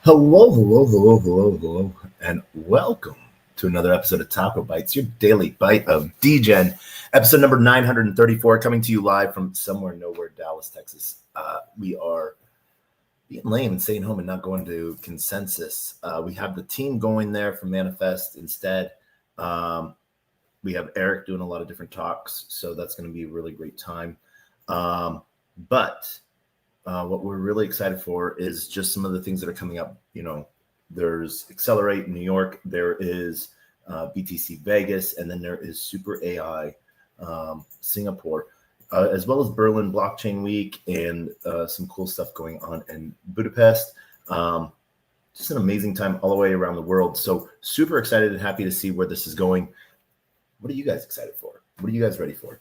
Hello, and welcome to another episode of TacoBytes, your daily bite of Degen, episode number 934, coming to you live from somewhere nowhere, Dallas, Texas. We are being lame and staying home and not going to Consensus. We have the team going there for Manifest instead. We have Eric doing a lot of different talks, so that's going to be a really great time. But what we're really excited for is just some of the things that are coming up. You know, there's Accelerate in New York, there is BTC Vegas, and then there is Super AI Singapore, as well as Berlin Blockchain Week and some cool stuff going on in Budapest. Just an amazing time all the way around the world. So super excited and happy to see where this is going. What are you guys excited for? What are you guys ready for?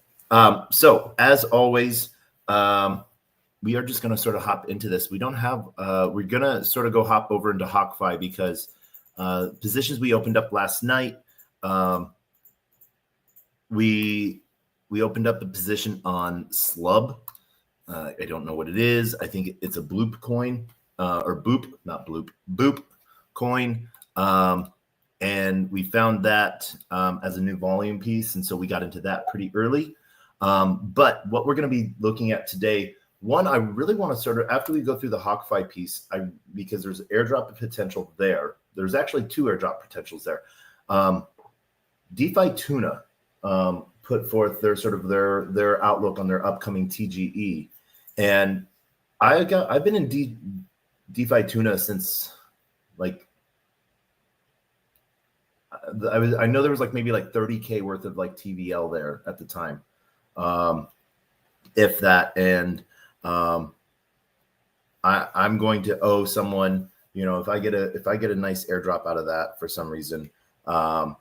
So as always, we are just going to sort of hop into this. We don't have, we're going to sort of go hop over into HawkFi because positions we opened up last night. We opened up a position on Slub. I don't know what it is. I think it's a Bloop coin or Boop, not Bloop, Boop coin. And we found that as a new volume piece. And so we got into that pretty early. But what we're going to be looking at today, one, I really want to sort of, after we go through the HawkFi piece, because there's airdrop potential there. There's actually two airdrop potentials there. DeFi Tuna put forth their sort of their outlook on their upcoming TGE, and I've been in DeFi Tuna since like I know there was like maybe like 30K worth of like TVL there at the time, if that, and I'm going to owe someone, you know, if I get a nice airdrop out of that for some reason, I'm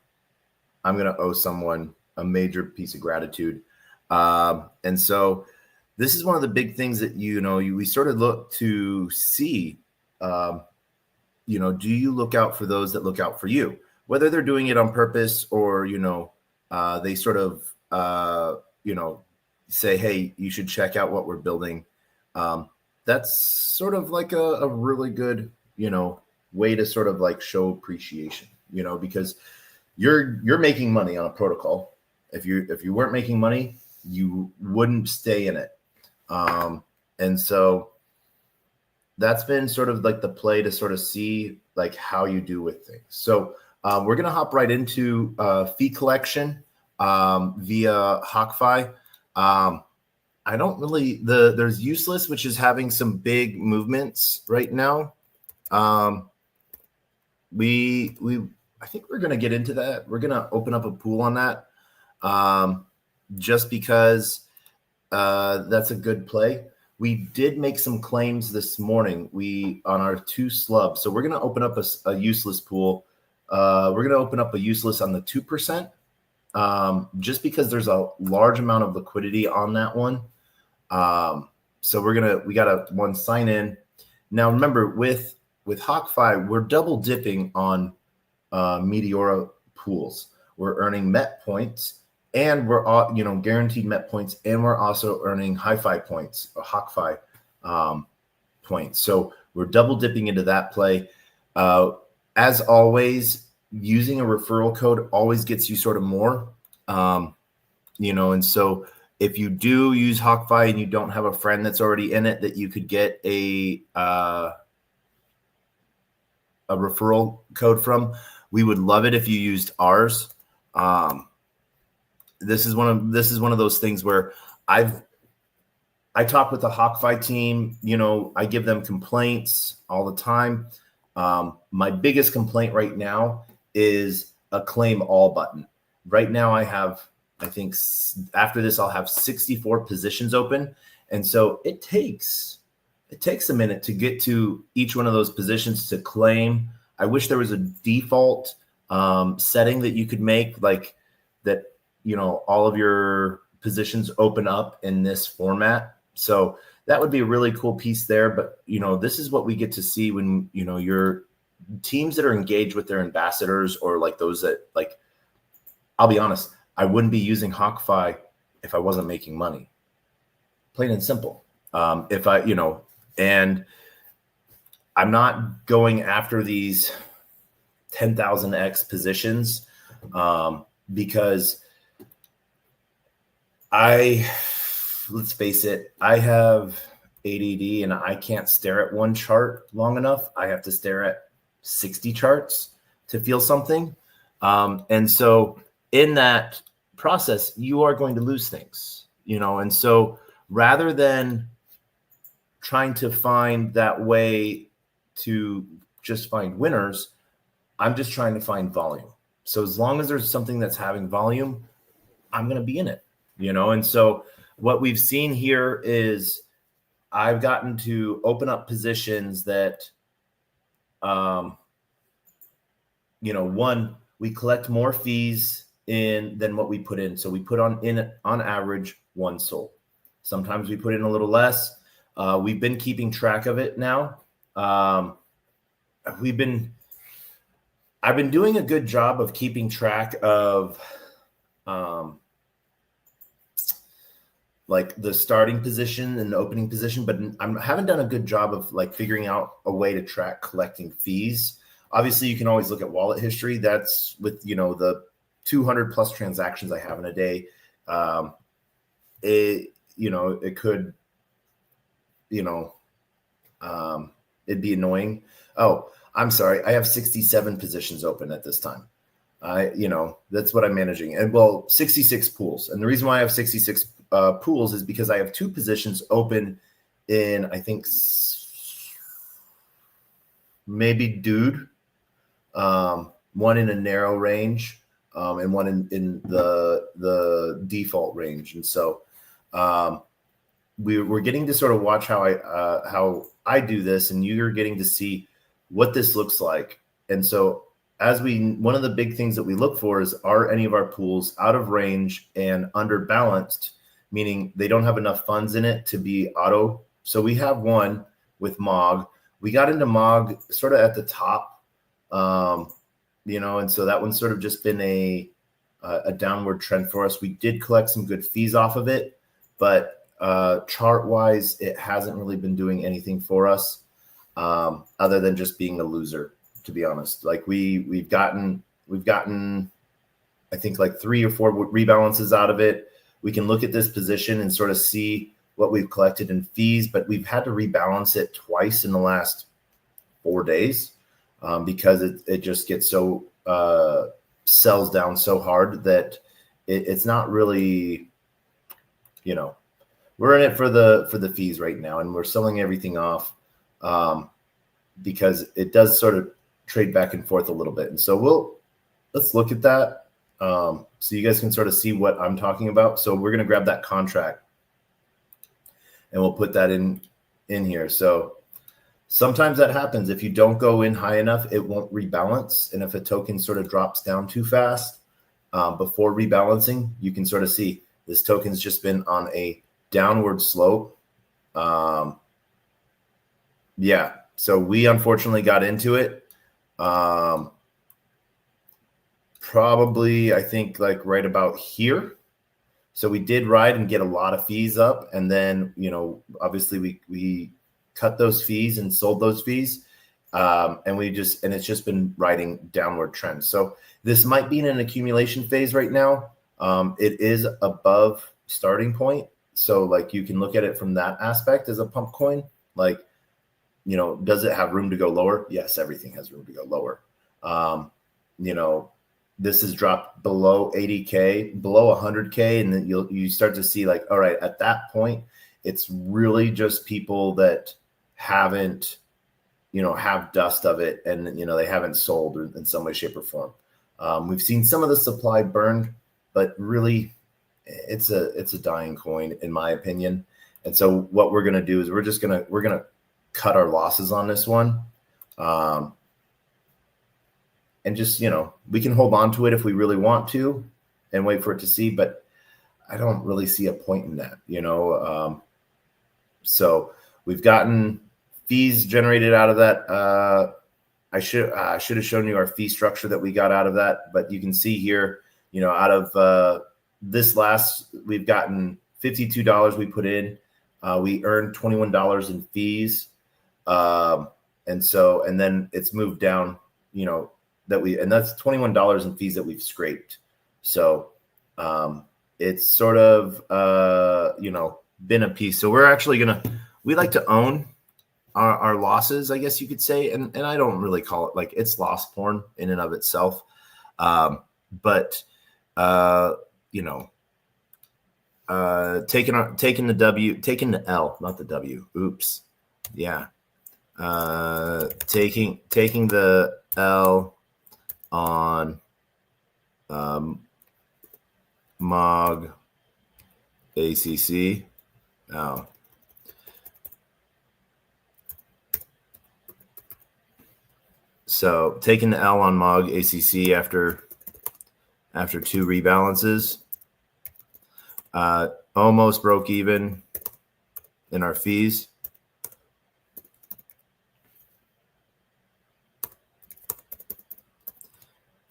going to owe someone a major piece of gratitude. And so this is one of the big things that, we sort of look to see, do you look out for those that look out for you, whether they're doing it on purpose or, they sort of, say, hey, you should check out what we're building. That's sort of like a really good, way to sort of like show appreciation, because you're making money on a protocol. If you weren't making money, you wouldn't stay in it. And so that's been sort of like the play to sort of see like how you do with things. So we're going to hop right into fee collection via HawkFi. I don't really, there's Useless, which is having some big movements right now. I think we're going to get into that. We're going to open up a pool on that just because that's a good play. We did make some claims this morning. On our two slubs. So we're going to open up a Useless pool. We're going to open up a Useless on the 2%. Just because there's a large amount of liquidity on that one. So we got one sign in. Now remember with HawkFi, we're double dipping on Meteora pools. We're earning MET points and we're guaranteed MET points, and we're also earning HiFi points or HawkFi points. So we're double dipping into that play. As always, using a referral code always gets you sort of more, and so if you do use HawkFi and you don't have a friend that's already in it that you could get a referral code from, we would love it if you used ours. This is one of those things where I talk with the HawkFi team, I give them complaints all the time. My biggest complaint right now is a claim all button. Right now I think after this, I'll have 64 positions open. And so it takes a minute to get to each one of those positions to claim. I wish there was a default setting that you could make like that, all of your positions open up in this format. So that would be a really cool piece there. But, this is what we get to see when, your teams that are engaged with their ambassadors or like those that like, I'll be honest, I wouldn't be using HawkFi if I wasn't making money. Plain and simple. If I, and I'm not going after these 10,000x positions because let's face it, I have ADD and I can't stare at one chart long enough. I have to stare at 60 charts to feel something. And so in that process, you are going to lose things, and so rather than trying to find that way to just find winners, I'm just trying to find volume. So as long as there's something that's having volume, I'm going to be in it, and so what we've seen here is I've gotten to open up positions that, one, we collect more fees than what we put in. So we put on average one sold. Sometimes we put in a little less. We've been keeping track of it now. I've been doing a good job of keeping track of like the starting position and the opening position, but I haven't done a good job of like figuring out a way to track collecting fees. Obviously, you can always look at wallet history. That's with, the 200 plus transactions I have in a day. It could, it'd be annoying. Oh, I'm sorry. I have 67 positions open at this time. That's what I'm managing. And 66 pools. And the reason why I have 66 pools is because I have 2 positions open in, I think, maybe dude, one in a narrow range, and one in the default range. And so we're getting to sort of watch how I do this, and you're getting to see what this looks like. And so one of the big things that we look for is, are any of our pools out of range and underbalanced, meaning they don't have enough funds in it to be auto. So we have one with MOG. We got into MOG sort of at the top, and so that one's sort of just been a downward trend for us. We did collect some good fees off of it, but chart wise, it hasn't really been doing anything for us other than just being a loser, to be honest. Like we've gotten, I think like 3 or 4 rebalances out of it. We can look at this position and sort of see what we've collected in fees, but we've had to rebalance it twice in the last 4 days because it just gets so sells down so hard that it's not really, we're in it for the fees right now, and we're selling everything off because it does sort of trade back and forth a little bit. And so let's look at that so you guys can sort of see what I'm talking about. So we're going to grab that contract and we'll put that in here. So sometimes that happens. If you don't go in high enough, it won't rebalance. And if a token sort of drops down too fast before rebalancing, you can sort of see this token's just been on a downward slope. Yeah. So we unfortunately got into it. Probably, I think, like right about here. So we did ride and get a lot of fees up. And then, obviously we cut those fees and sold those fees. And it's just been riding downward trend. So this might be in an accumulation phase right now. It is above starting point. So like you can look at it from that aspect as a pump coin. Like, does it have room to go lower? Yes, everything has room to go lower. This has dropped below 80K, below 100K, and then you start to see like, all right, at that point, it's really just people that haven't, have dust of it, and they haven't sold in some way, shape, or form. We've seen some of the supply burned, but really, it's a dying coin in my opinion. And so what we're gonna do is we're gonna cut our losses on this one. And just, we can hold on to it if we really want to and wait for it to see, but I don't really see a point in that, so we've gotten fees generated out of that. I should have shown you our fee structure that we got out of that, but you can see here, out of we've gotten $52 we put in. We earned $21 in fees. And then it's moved down, and that's $21 in fees that we've scraped. So it's sort of, been a piece. So we're actually we like to own our losses, I guess you could say. And I don't really call it like it's loss porn in and of itself. But taking the L, not the W. Oops. Yeah. Taking the L on MOG ACC. Oh. So taking the L on MOG ACC after 2 rebalances, almost broke even in our fees.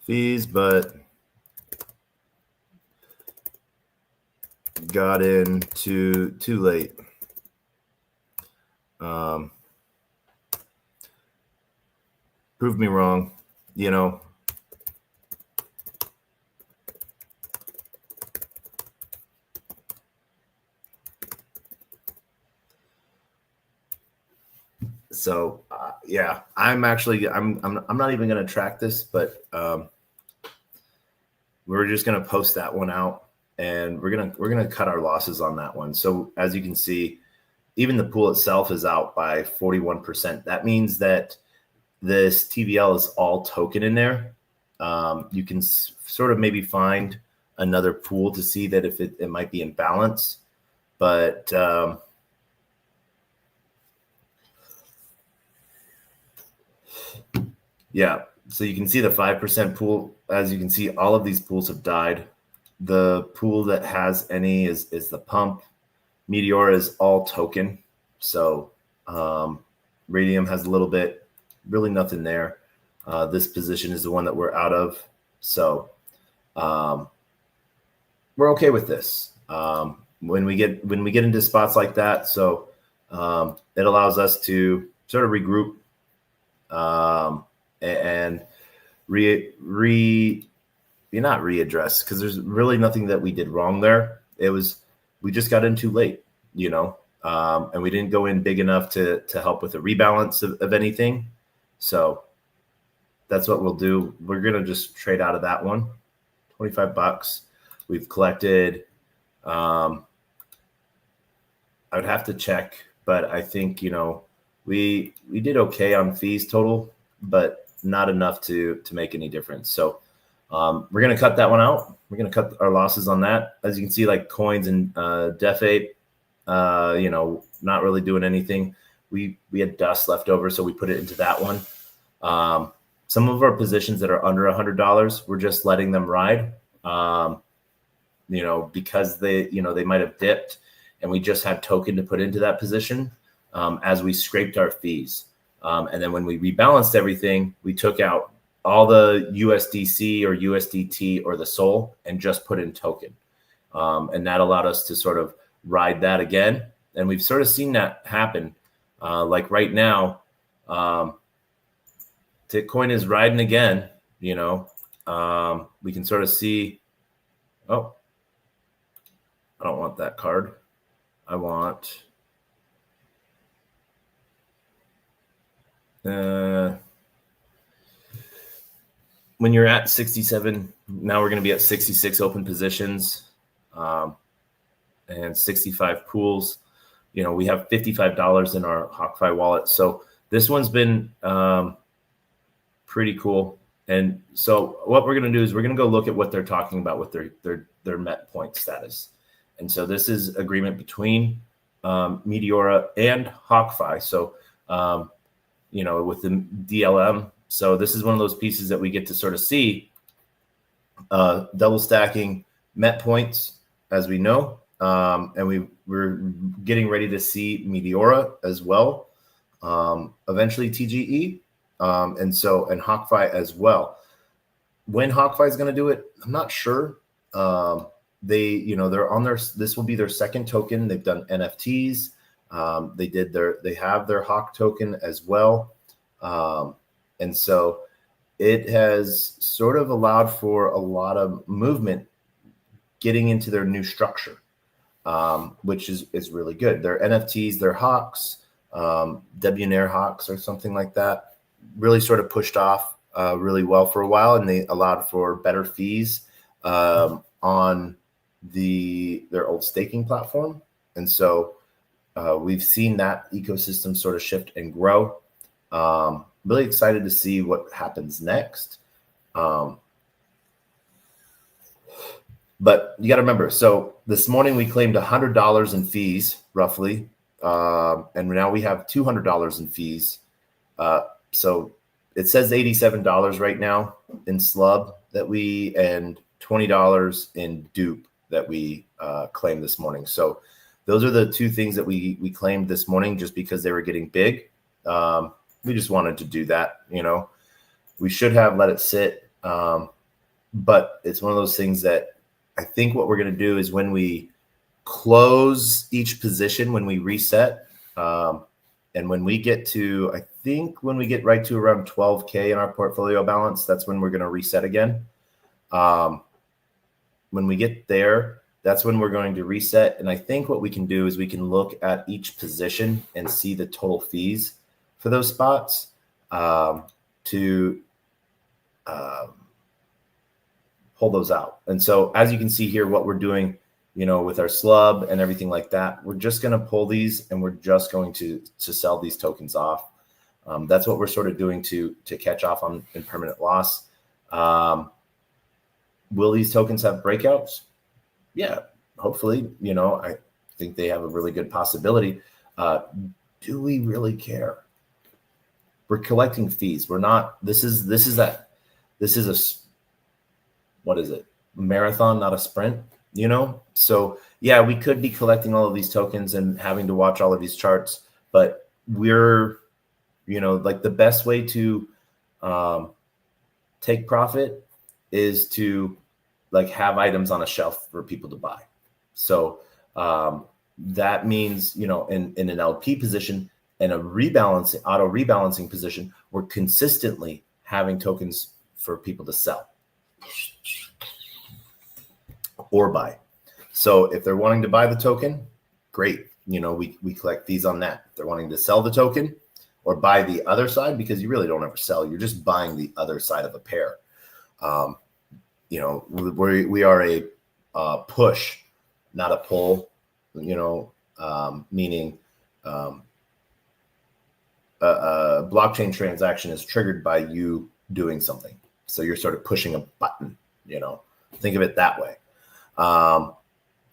But got in too late. Proved me wrong, So yeah, I'm not even going to track this, but we're just going to post that one out, and we're going to cut our losses on that one. So as you can see, even the pool itself is out by 41%. That means that this TVL is all token in there. You can sort of maybe find another pool to see that if it might be in balance, but yeah, so you can see the 5% pool. As you can see, all of these pools have died. The pool that has any is the pump. Meteora is all token. So Radium has a little bit, really nothing there. This position is the one that we're out of. So we're okay with this. When we get into spots like that, so it allows us to sort of regroup and not readdress, because there's really nothing that we did wrong there. We just got in too late, and we didn't go in big enough to help with the rebalance of anything. So that's what we'll do. We're gonna just trade out of that one. $25. We've collected. I would have to check, but I think we did okay on fees total, but not enough to make any difference. So we're going to cut that one out. We're going to cut our losses on that. As you can see, like coins and Def8, not really doing anything. We had dust left over, so we put it into that one. Some of our positions that are under $100, we're just letting them ride, because they might have dipped, and we just had token to put into that position as we scraped our fees. And then when we rebalanced everything, we took out all the USDC or USDT or the SOL and just put in token. And that allowed us to sort of ride that again. And we've sort of seen that happen. Like right now, Bitcoin is riding again, we can sort of see, oh, I don't want that card. I want when you're at 67, now we're going to be at 66 open positions and 65 pools. We have $55 in our HawkFi wallet. So this one's been pretty cool. And so what we're going to do is we're going to go look at what they're talking about with their Met point status. And so this is agreement between Meteora and HawkFi. So, with the DLM. So this is one of those pieces that we get to sort of see double stacking Met points, as we know. And we're getting ready to see Meteora as well. Eventually TGE. And HawkFi as well. When HawkFi is going to do it, I'm not sure. they're on this will be their second token. They've done NFTs. They have their Hawk token as well. And so it has sort of allowed for a lot of movement getting into their new structure, which is really good. Their NFTs, their Hawks, Debonair Hawks or something like that, really sort of pushed off really well for a while, and they allowed for better fees on their old staking platform. And so we've seen that ecosystem sort of shift and grow. Really excited to see what happens next. But you got to remember, so this morning we claimed $100 in fees, roughly. And now we have $200 in fees. So it says $87 right now in slub and $20 in dupe that we claimed this morning. So those are the two things that we claimed this morning just because they were getting big. We just wanted to do that. We should have let it sit. But it's one of those things that I think what we're going to do is when we close each position, when we reset, and when we get right to around 12K in our portfolio balance, that's when we're going to reset again. When we get there, that's when we're going to reset. And I think what we can do is we can look at each position and see the total fees for those spots to pull those out. And so as you can see here, what we're doing, with our slub and everything like that, we're just going to pull these and we're just going to sell these tokens off. That's what we're sort of doing to catch off on impermanent loss. Will these tokens have breakouts? Yeah, hopefully. I think they have a really good possibility. Do we really care? We're collecting fees. We're not. This is what is it? Marathon, not a sprint. So yeah, we could be collecting all of these tokens and having to watch all of these charts, but we're, like the best way to take profit is to like have items on a shelf for people to buy. So that means, in an LP position and a auto rebalancing position, we're consistently having tokens for people to sell or buy. So if they're wanting to buy the token, great. We collect fees on that. If they're wanting to sell the token or buy the other side, because you really don't ever sell, you're just buying the other side of a pair. We are a push, not a pull, meaning a blockchain transaction is triggered by you doing something. So you're sort of pushing a button, think of it that way.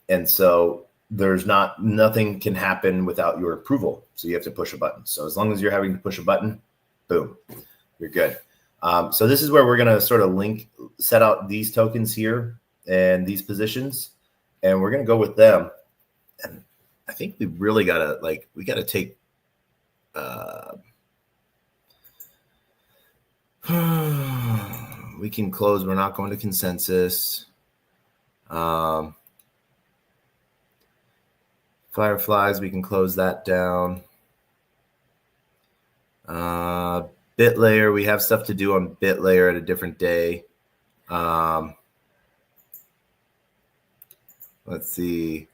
And so nothing can happen without your approval. So you have to push a button. So as long as you're having to push a button, boom, you're good. So this is where we're going to sort of set out these tokens here and these positions, and we're going to go with them. And I think we really got to take, we can close. We're not going to consensus. Fireflies, we can close that down. BitLayer, we have stuff to do on BitLayer at a different day. Let's see.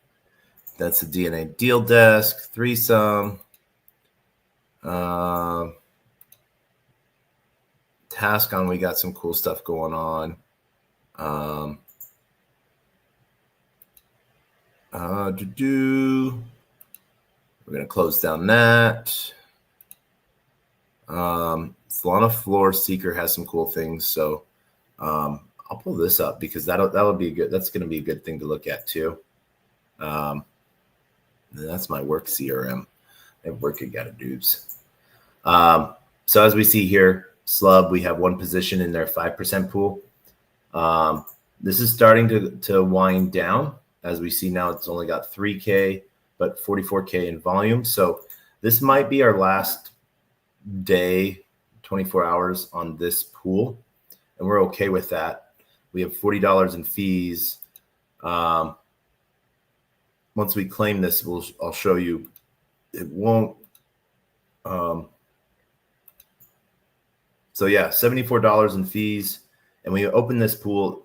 That's the DNA deal desk, threesome. Tascon, we got some cool stuff going on. We're going to close down that. Solana Floor Seeker has some cool things. So I'll pull this up because that'll be good. That's going to be a good thing to look at too. That's my work CRM. I have work at Gotta Doobs. So as we see here, Slub, we have one position in their 5% pool. This is starting to wind down. As we see now, it's only got 3K, but 44K in volume. So this might be our last day, 24 hours on this pool, and we're okay with that. We have $40 in fees. Once we claim this, I'll show you. It won't. So yeah, $74 in fees, and we opened that pool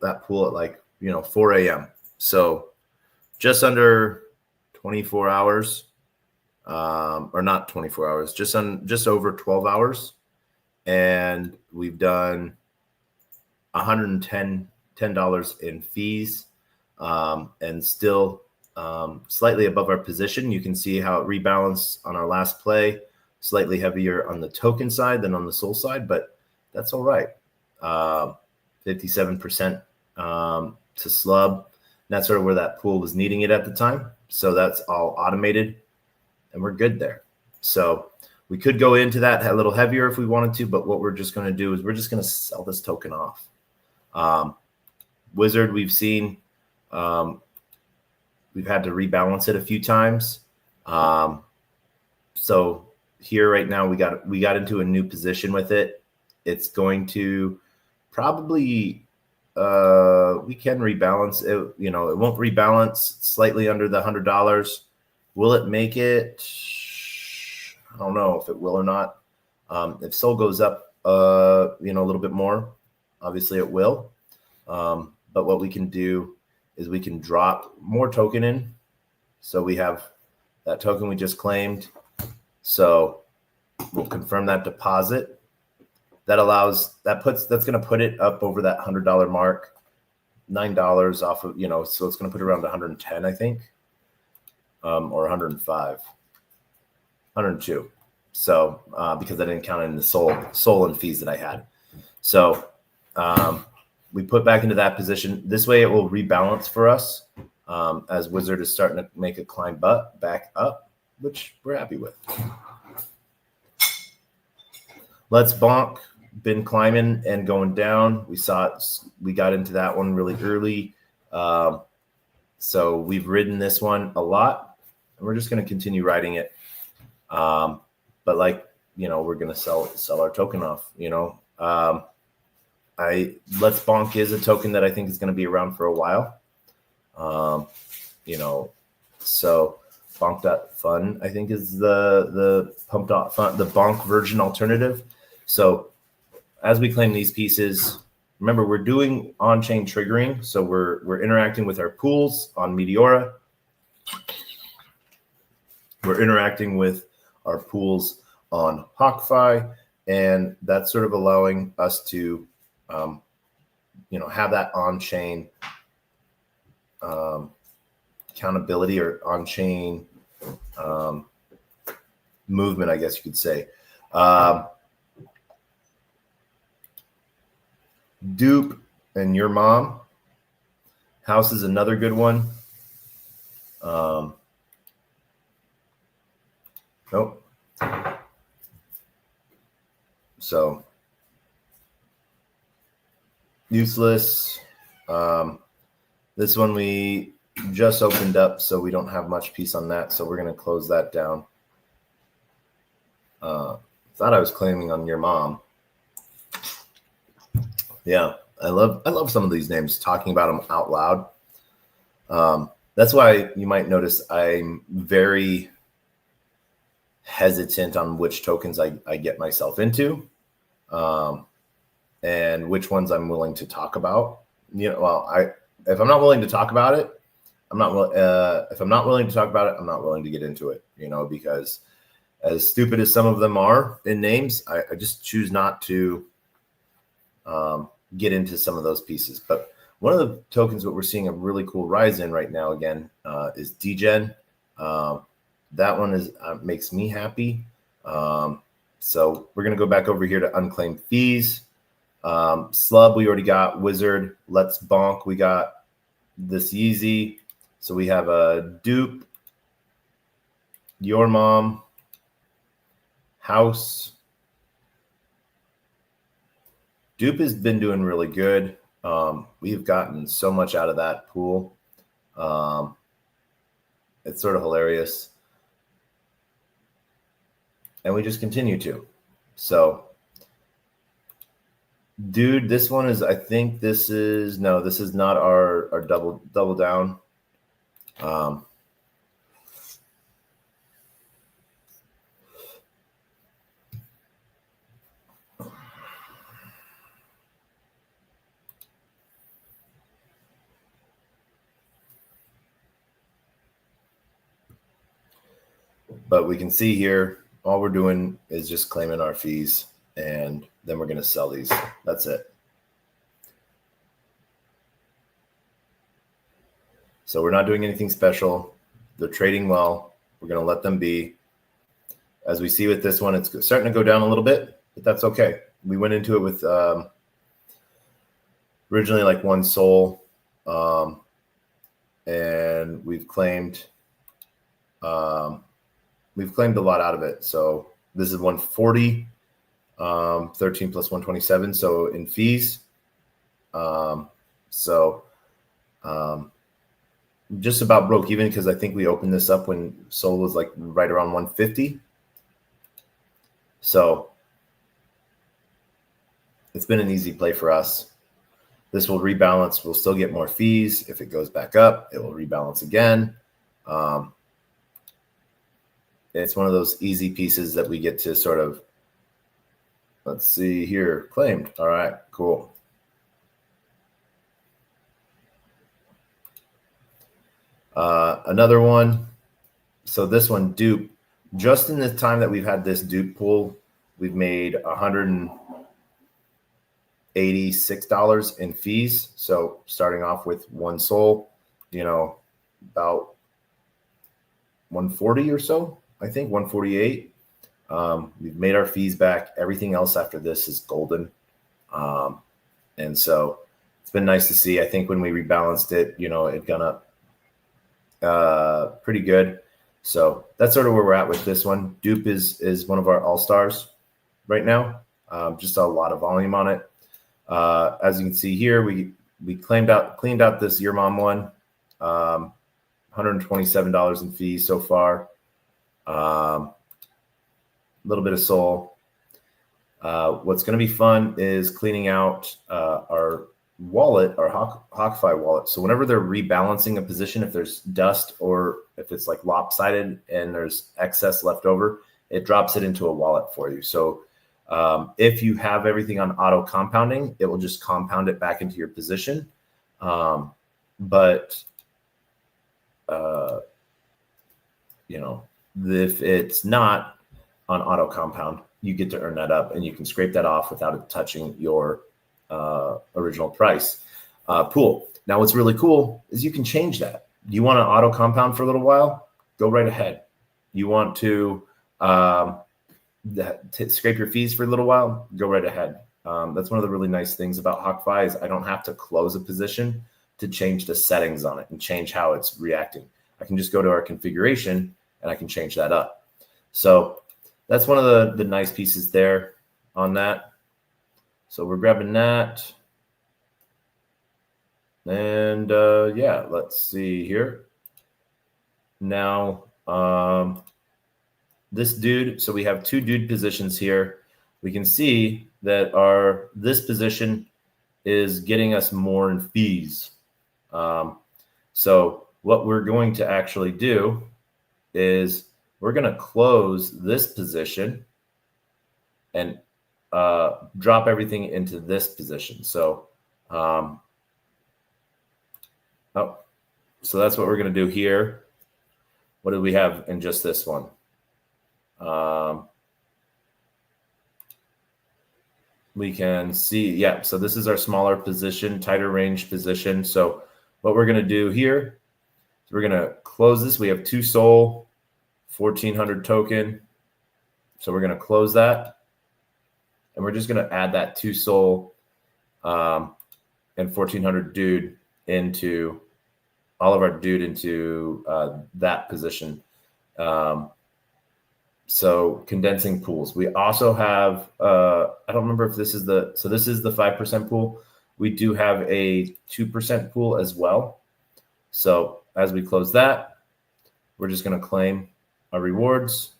at like 4 a.m. So just under 24 hours, or not 24 hours, just over 12 hours, and we've done $110 in fees, and still slightly above our position. You can see how it rebalanced on our last play, slightly heavier on the token side than on the SOL side, but that's all right. 57% to slub. That's sort of where that pool was needing it at the time. So that's all automated, and we're good there. So we could go into that a little heavier if we wanted to, but what we're just going to do is we're just going to sell this token off. Wizard, we've seen, we've had to rebalance it a few times. So here right now we got into a new position with it. It's going to probably we can rebalance it. It won't rebalance slightly under the $100. Will it make it? I don't know if it will or not. If SOL goes up, a little bit more, obviously it will. But what we can do is we can drop more token in. So we have that token we just claimed. So we'll confirm that deposit. That's going to put it up over that $100 mark, $9 off of, so it's going to put it around 110, I think, or 105, 102. So because I didn't count in the SOL and fees that I had. So we put back into that position. This way it will rebalance for us as Wizard is starting to make a climb back up, which we're happy with. Let's bonk. Been climbing and going down. We got into that one really early. So we've ridden this one a lot, and we're just going to continue riding it. But we're going to sell our token off, Let's Bonk is a token that I think is going to be around for a while. So Bonk.fun, I think, is the Pump.fun, the Bonk version alternative. So as we claim these pieces, remember we're doing on-chain triggering. So we're interacting with our pools on Meteora. We're interacting with our pools on HawkFi, and that's sort of allowing us to, have that on-chain accountability or on-chain movement, I guess you could say. Dupe and Your Mom. House is another good one. Nope. So useless. This one we just opened up, so we don't have much peace on that. So we're going to close that down. Thought I was claiming on Your Mom. Yeah, I love some of these names, talking about them out loud. That's why you might notice I'm very hesitant on which tokens I get myself into, and which ones I'm willing to talk about. If I'm not willing to talk about it, if I'm not willing to talk about it, I'm not willing to get into it. Because as stupid as some of them are in names, I just choose not to get into some of those pieces. But one of the tokens that we're seeing a really cool rise in right now again is Degen. That one makes me happy. So we're going to go back over here to unclaimed fees. Slub, we already got. Wizard, Let's Bonk, we got this Yeezy. So we have a Dupe, Your Mom, House. Dupe has been doing really good. We've gotten so much out of that pool. It's sort of hilarious. And we just continue to. So Dude, this one is, I think this is, no, this is not our double down. But we can see here, all we're doing is just claiming our fees, and then we're going to sell these. That's it. So we're not doing anything special. They're trading well. We're going to let them be. As we see with this one, it's starting to go down a little bit, but that's okay. We went into it with originally like one soul, and we've claimed a lot out of it. So this is 140, 13 plus 127. So in fees, just about broke even, because I think we opened this up when soul was like right around 150. So it's been an easy play for us. This will rebalance. We'll still get more fees. If it goes back up, it will rebalance again. It's one of those easy pieces that we get to sort of, let's see here, claimed. All right, cool. Another one. So this one, dupe. Just in the time that we've had this dupe pool, we've made $186 in fees. So starting off with one soul, about 140 or so, I think 148. We've made our fees back. Everything else after this is golden. And so it's been nice to see. I think when we rebalanced it, it gone up pretty good. So that's sort of where we're at with this one. Dupe is one of our all-stars right now. Just a lot of volume on it. As you can see here, we cleaned out this Your Mom one. $127 in fees so far. A little bit of soul. What's going to be fun is cleaning out our wallet, our HawkFi wallet. So whenever they're rebalancing a position, if there's dust or if it's like lopsided and there's excess left over, it drops it into a wallet for you. So if you have everything on auto compounding, it will just compound it back into your position. But if it's not on auto compound, you get to earn that up, and you can scrape that off without it touching your original price pool. Now, what's really cool is you can change that. You want to auto compound for a little while? Go right ahead. You want to scrape your fees for a little while? Go right ahead. That's one of the really nice things about HawkFi is I don't have to close a position to change the settings on it and change how it's reacting. I can just go to our configuration and I can change that up. So that's one of the nice pieces there on that. So we're grabbing that. And yeah, let's see here. Now, this dude, so we have two dude positions here. We can see that this position is getting us more in fees. So what we're going to actually do is we're going to close this position and drop everything into this position. So, so that's what we're going to do here. What do we have in just this one? We can see, yeah, so this is our smaller position, tighter range position. So what we're going to do here is we're going to close this. We have two soul, 1,400 token. So we're going to close that. And we're just going to add that two soul and 1,400 dude into all of our dude into that position. So condensing pools. We also have, I don't remember if this is this is the 5% pool. We do have a 2% pool as well. So as we close that, we're just going to claim our rewards.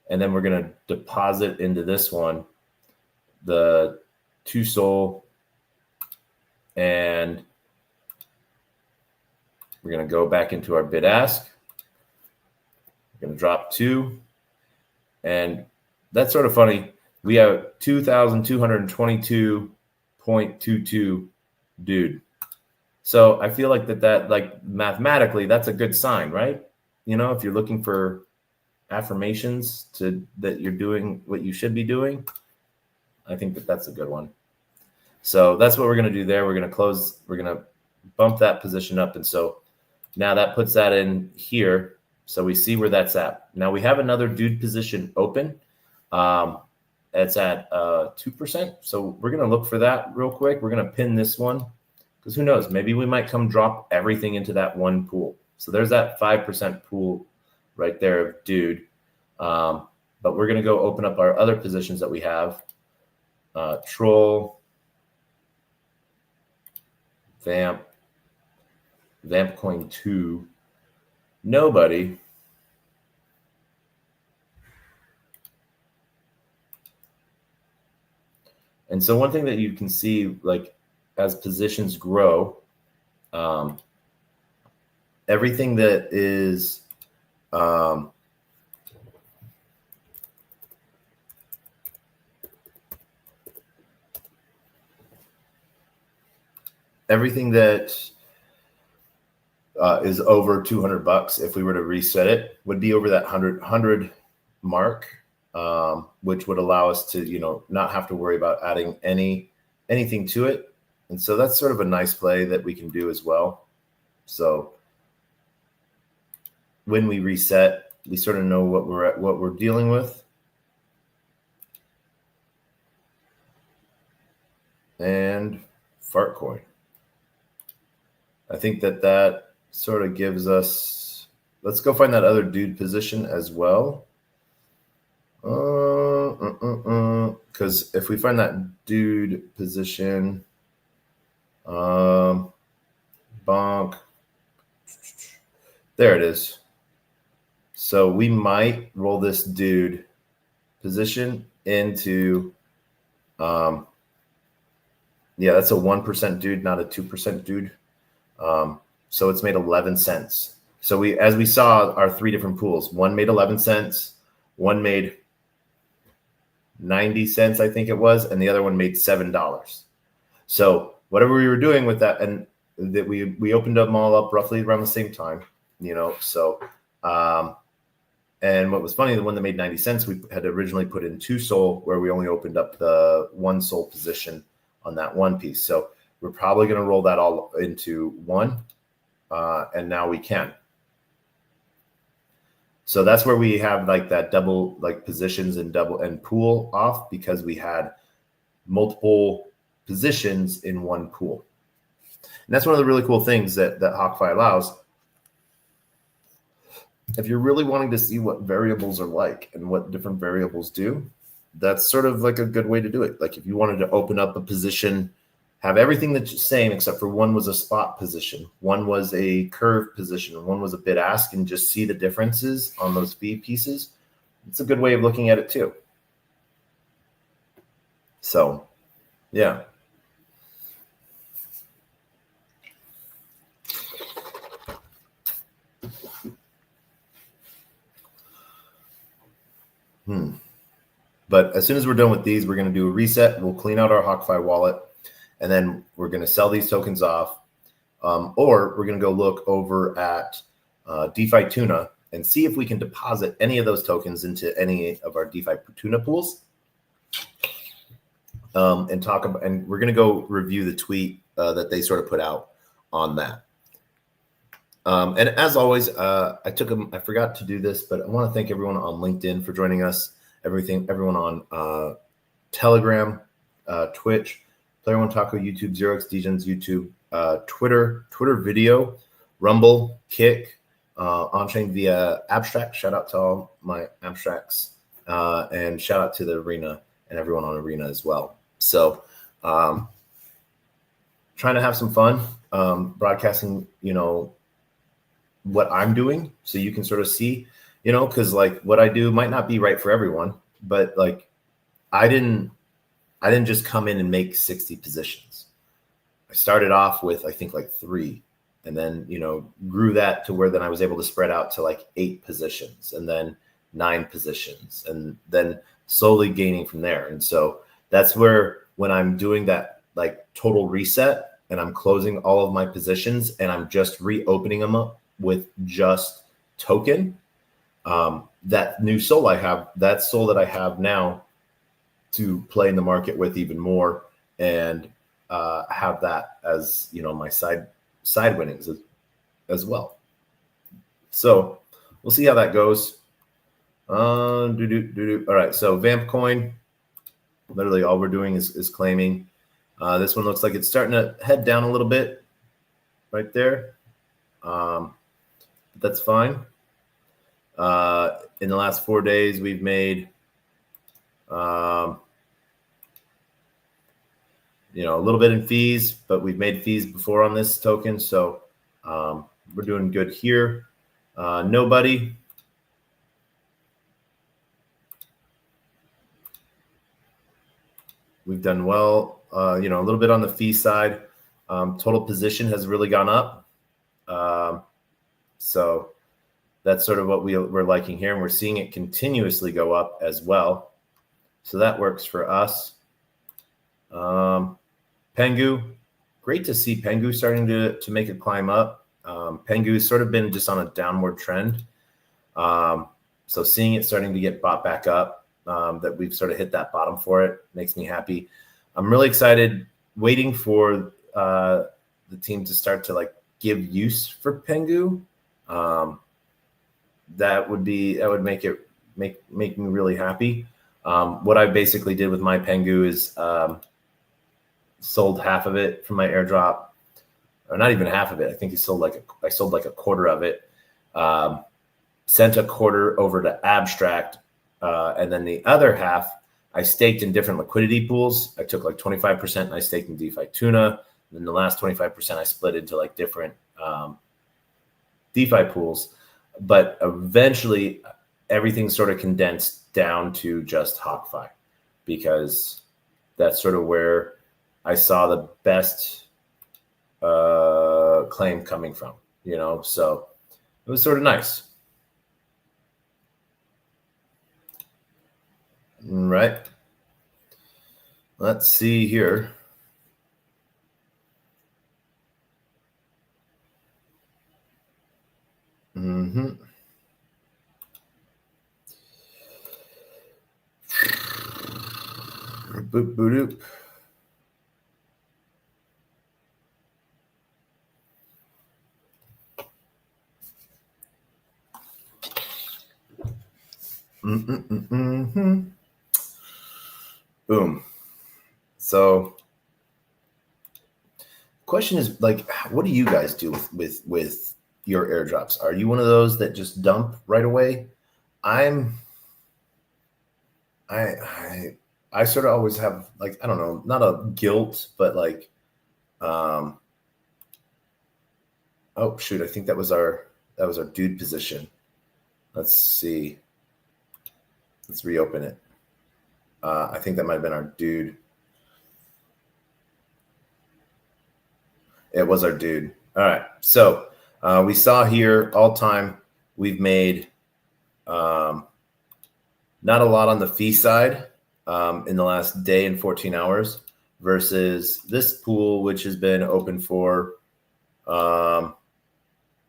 And then we're going to deposit into this one the 2 sol, and we're going to go back into our bid ask. We're going to drop 2, and that's sort of funny. We have 2,222.22 dude. So I feel like that like mathematically, that's a good sign, right? You know, if you're looking for affirmations that you're doing what you should be doing, I think that's a good one. So that's what we're going to do there. We're going to bump that position up. And so now that puts that in here. So we see where that's at. Now we have another dude position open. It's at 2%. So we're going to look for that real quick. We're going to pin this one because who knows? Maybe we might come drop everything into that one pool. So there's that 5% pool right there of dude. But we're going to go open up our other positions that we have. Troll, Vamp Coin 2, nobody. And so one thing that you can see, like as positions grow, everything that is everything that is over $200, if we were to reset it, would be over that 100 mark, which would allow us to, you know, not have to worry about adding anything to it. And so that's sort of a nice play that we can do as well. So when we reset, we sort of know what we're dealing with. And fart coin. I think that sort of gives us, let's go find that other dude position as well. Because if we find that dude position, bonk, there it is. So we might roll this dude position into, yeah, that's a 1% dude, not a 2% dude. So it's made 11 cents. So as we saw, our 3 different pools, one made 11 cents, one made 90 cents, I think it was, and the other one made $7. So whatever we were doing with that, and that we opened them all up roughly around the same time, you know. So and what was funny, the one that made 90 cents, we had originally put in 2 sol, where we only opened up the 1 sol position on that one piece. So we're probably going to roll that all into 1, and now we can. So that's where we have like that double, like positions and double and pool off, because we had multiple positions in one pool. And that's one of the really cool things that HawkFi allows. If you're really wanting to see what variables are like and what different variables do, that's sort of like a good way to do it. Like if you wanted to open up a position, have everything that's the same except for one was a spot position, one was a curve position, one was a bid ask, and just see the differences on those fee pieces, it's a good way of looking at it too. So, yeah. But as soon as we're done with these, we're going to do a reset. We'll clean out our HawkFi wallet, and then we're going to sell these tokens off. Or we're going to go look over at DeFi Tuna and see if we can deposit any of those tokens into any of our DeFi Tuna pools. And talk about, and we're going to go review the tweet that they sort of put out on that. And as always, I forgot to do this, but I want to thank everyone on LinkedIn for joining us. Everyone on Telegram, Twitch, Player One Taco, YouTube, Xerox, Degens, YouTube, Twitter video, Rumble, Kick, on-chain via Abstract. Shout out to all my Abstracts, and shout out to the Arena and everyone on Arena as well. So, trying to have some fun, broadcasting, you know, what I'm doing, so you can sort of see, you know, because like what I do might not be right for everyone, but like I I didn't just come in and make 60 positions. I started off with, I think, like 3, and then, grew that to where then I was able to spread out to like 8 positions, and then 9 positions, and then slowly gaining from there. And so that's where, when I'm doing that like total reset and I'm closing all of my positions and I'm just reopening them up with just token, that new soul I have, that soul that I have now to play in the market with even more, and have that as, my side winnings as well. So we'll see how that goes. All right, so Vamp coin, literally all we're doing is claiming. This one looks like it's starting to head down a little bit right there. That's fine. In the last 4 days, we've made, a little bit in fees, but we've made fees before on this token. So we're doing good here. Nobody. We've done well, a little bit on the fee side. Total position has really gone up. So that's sort of what we're liking here. And we're seeing it continuously go up as well. So that works for us. Pengu, great to see Pengu starting to make a climb up. Pengu has sort of been just on a downward trend. So seeing it starting to get bought back up, that we've sort of hit that bottom for it, makes me happy. I'm really excited, waiting for the team to start to like give use for Pengu. That would make me really happy. What I basically did with my Pengu is sold half of it from my airdrop, or not even half of it. I think I sold like a quarter of it. Sent a quarter over to Abstract, and then the other half I staked in different liquidity pools. I took like 25% and I staked in DeFi Tuna. And then the last 25% I split into like different DeFi pools. But eventually everything sort of condensed down to just HawkFi, because that's sort of where I saw the best claim coming from, so it was sort of nice. All right. Let's see here. Boop, boop, boop. Boom. So question is, like, what do you guys do with your airdrops? Are you one of those that just dump right away? I sort of always have, like, I don't know, not a guilt, but like, oh shoot, I think that was our dude position. Let's see. Let's reopen it. I think that might have been our dude. It was our dude. All right. So we saw here all time we've made not a lot on the fee side in the last day and 14 hours versus this pool, which has been open for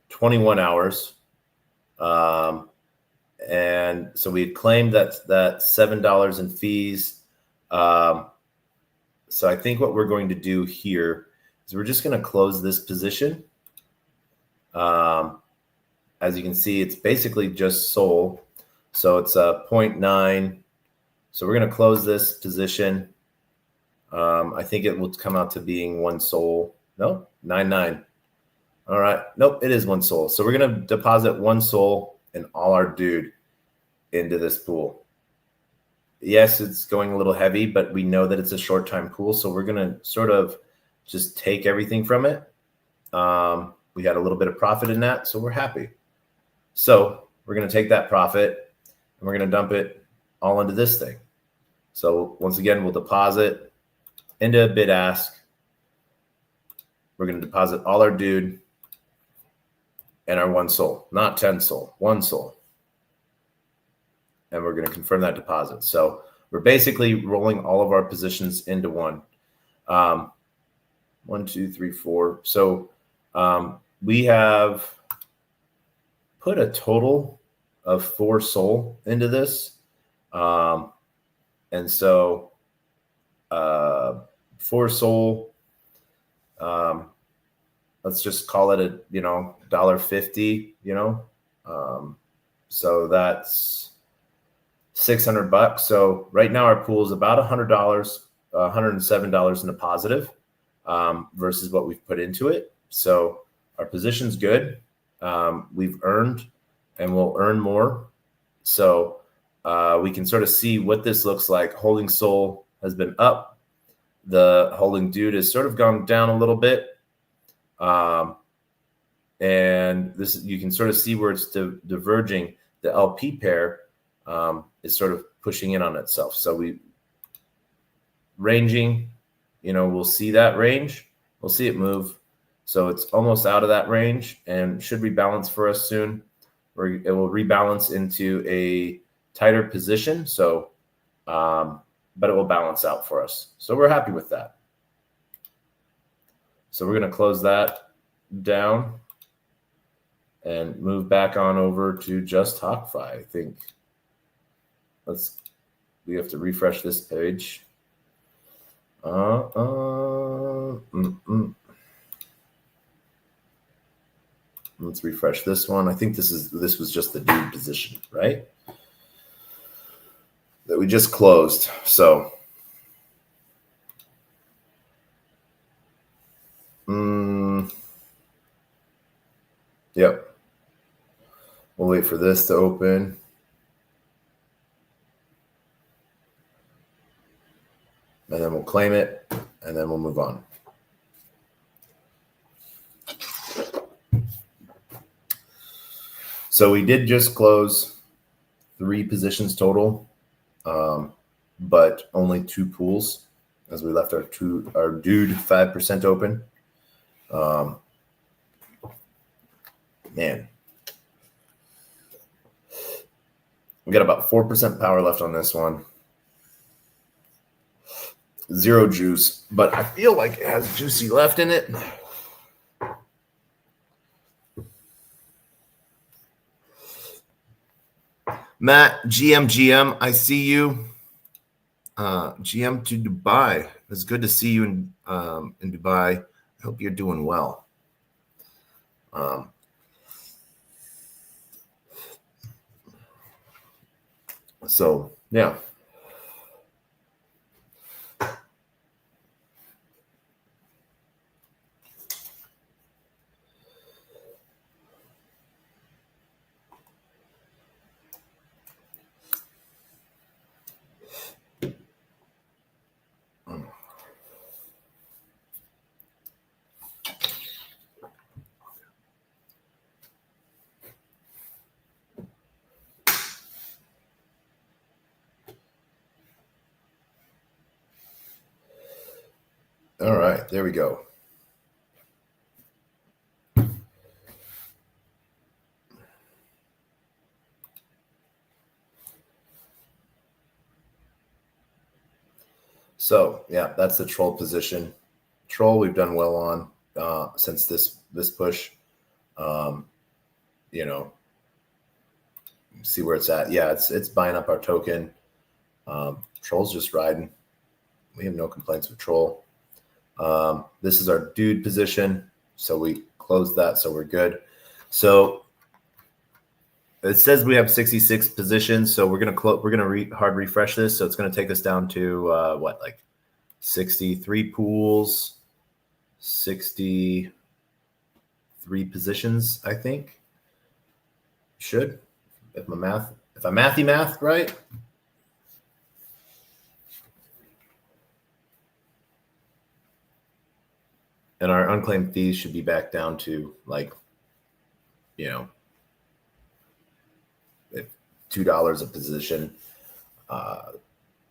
21 hours. And so we had claimed that $7 in fees. So I think what we're going to do here is we're just going to close this position. As you can see, it's basically just SOL. So it's a 0.9. So we're going to close this position. I think it will come out to being 1 SOL. No, 99. All right. Nope, it is 1 SOL. So we're going to deposit 1 SOL and all our dude into this pool. Yes, it's going a little heavy, but we know that it's a short time pool. So we're going to sort of just take everything from it. We had a little bit of profit in that, so we're happy. So we're going to take that profit and we're going to dump it all into this thing. So once again, we'll deposit into a bid ask. We're going to deposit all our dude and our 1 sol, not 10 sol, 1 sol. And we're going to confirm that deposit. So we're basically rolling all of our positions into one. 1, 2, 3, 4. So we have put a total of 4 sol into this. And so 4 sol, let's just call it a, $1.50, so that's $600. So right now our pool is about $100, $107 in the positive, versus what we've put into it. So our position's good. We've earned and we'll earn more. So we can sort of see what this looks like. Holding sol has been up. The holding dude has sort of gone down a little bit. And this, you can sort of see where it's diverging. The LP pair is sort of pushing in on itself. So we ranging, we'll see that range. We'll see it move. So it's almost out of that range and should rebalance for us soon. It will rebalance into a tighter position. So, but it will balance out for us. So we're happy with that. So we're going to close that down and move back on over to just TacoBytes. I think we have to refresh this page. Let's refresh this one. I think this was just the dude position, right? That we just closed. So yep. We'll wait for this to open. And then we'll claim it, and then we'll move on. So we did just close 3 positions total, but only 2 pools, as we left our dude 5% open. Man, we got about 4% power left on this one. 0 juice, but I feel like it has juicy left in it. Matt, GM, I see you. GM to Dubai. It's good to see you in Dubai. I hope you're doing well. So, yeah. All right, there we go. So yeah, that's the troll position. Troll we've done well on since this push. See where it's at. Yeah, it's buying up our token. Troll's just riding. We have no complaints with troll. This is our dude position, so we closed that, so we're good. So it says we have 66 positions, so we're gonna hard refresh this. So it's gonna take us down to like 63 pools, 63 positions, I think. Should, if I mathy right. And our unclaimed fees should be back down to like, $2 a position.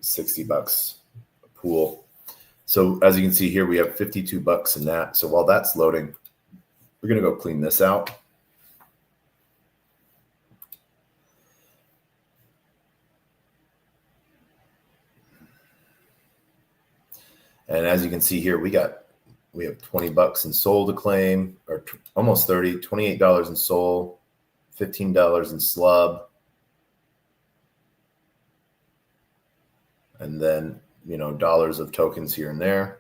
$60 a pool. So as you can see here, we have $52 in that. So while that's loading, we're going to go clean this out. And as you can see here, we have $20 in SOL to claim, or almost 30, $28 in SOL, $15 in slub. And then, dollars of tokens here and there.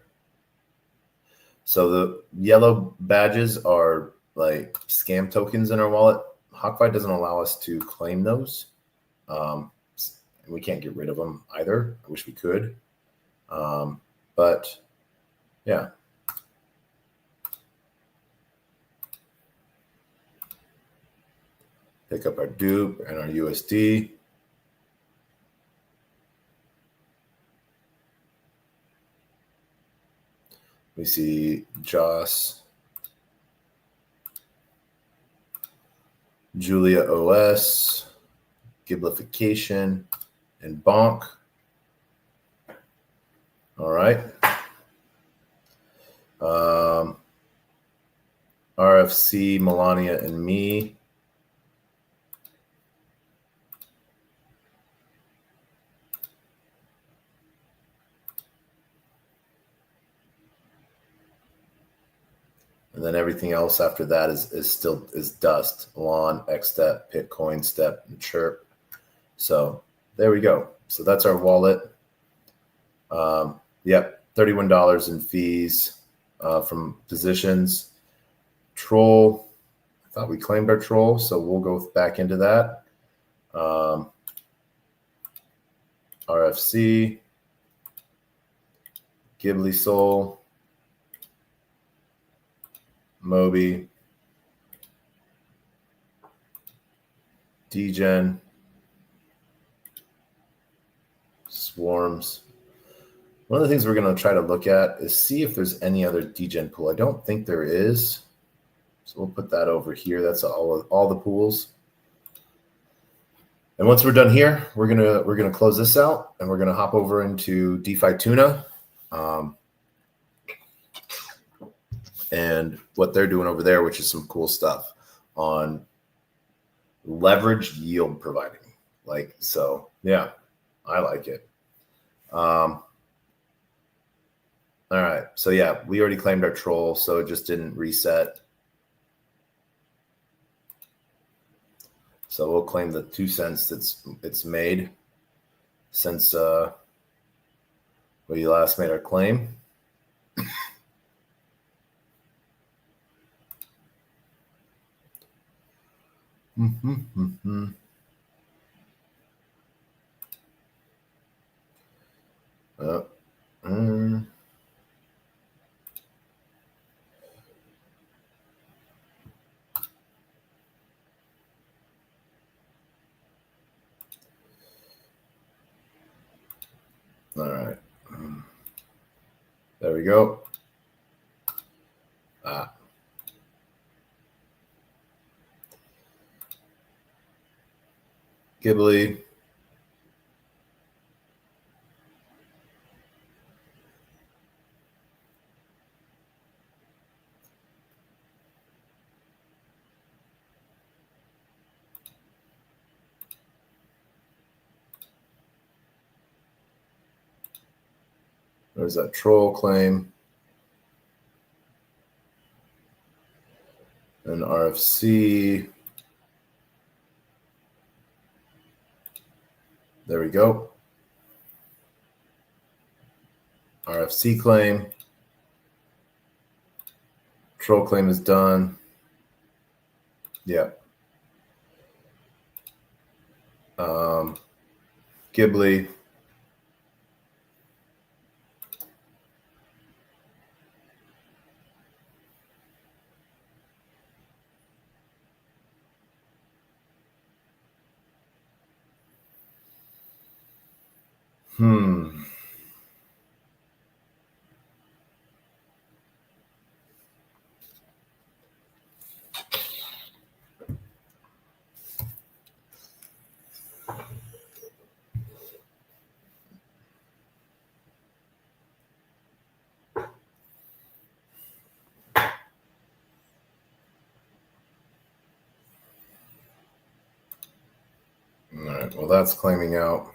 So the yellow badges are like scam tokens in our wallet. HawkFi doesn't allow us to claim those. We can't get rid of them either. I wish we could. But yeah. Pick up our dupe and our USD. We see Joss, Julia OS, Giblification, and Bonk. All right. RFC, Melania, and me. And then everything else after that is dust. Lawn, Xstep, Bitcoin, Step, and Chirp. So there we go. So that's our wallet. Yep, $31 in fees from positions. Troll, I thought we claimed our troll, so we'll go back into that. RFC, Ghibli Soul, Moby, Degen, Swarms. One of the things we're going to try to look at is see if there's any other Degen pool. I don't think there is. So we'll put that over here. That's all the pools. And once we're done here, we're gonna close this out and we're gonna hop over into DeFi Tuna, and what they're doing over there, which is some cool stuff on leveraged yield providing. So yeah, I like it. All right, so yeah, we already claimed our troll, so it just didn't reset. So we'll claim the 2 cents it's made since we last made our claim. All right. There we go. Ghibli. There's that troll claim. And RFC. There we go. RFC claim. Troll claim is done. Yep. Ghibli. Well, that's claiming out.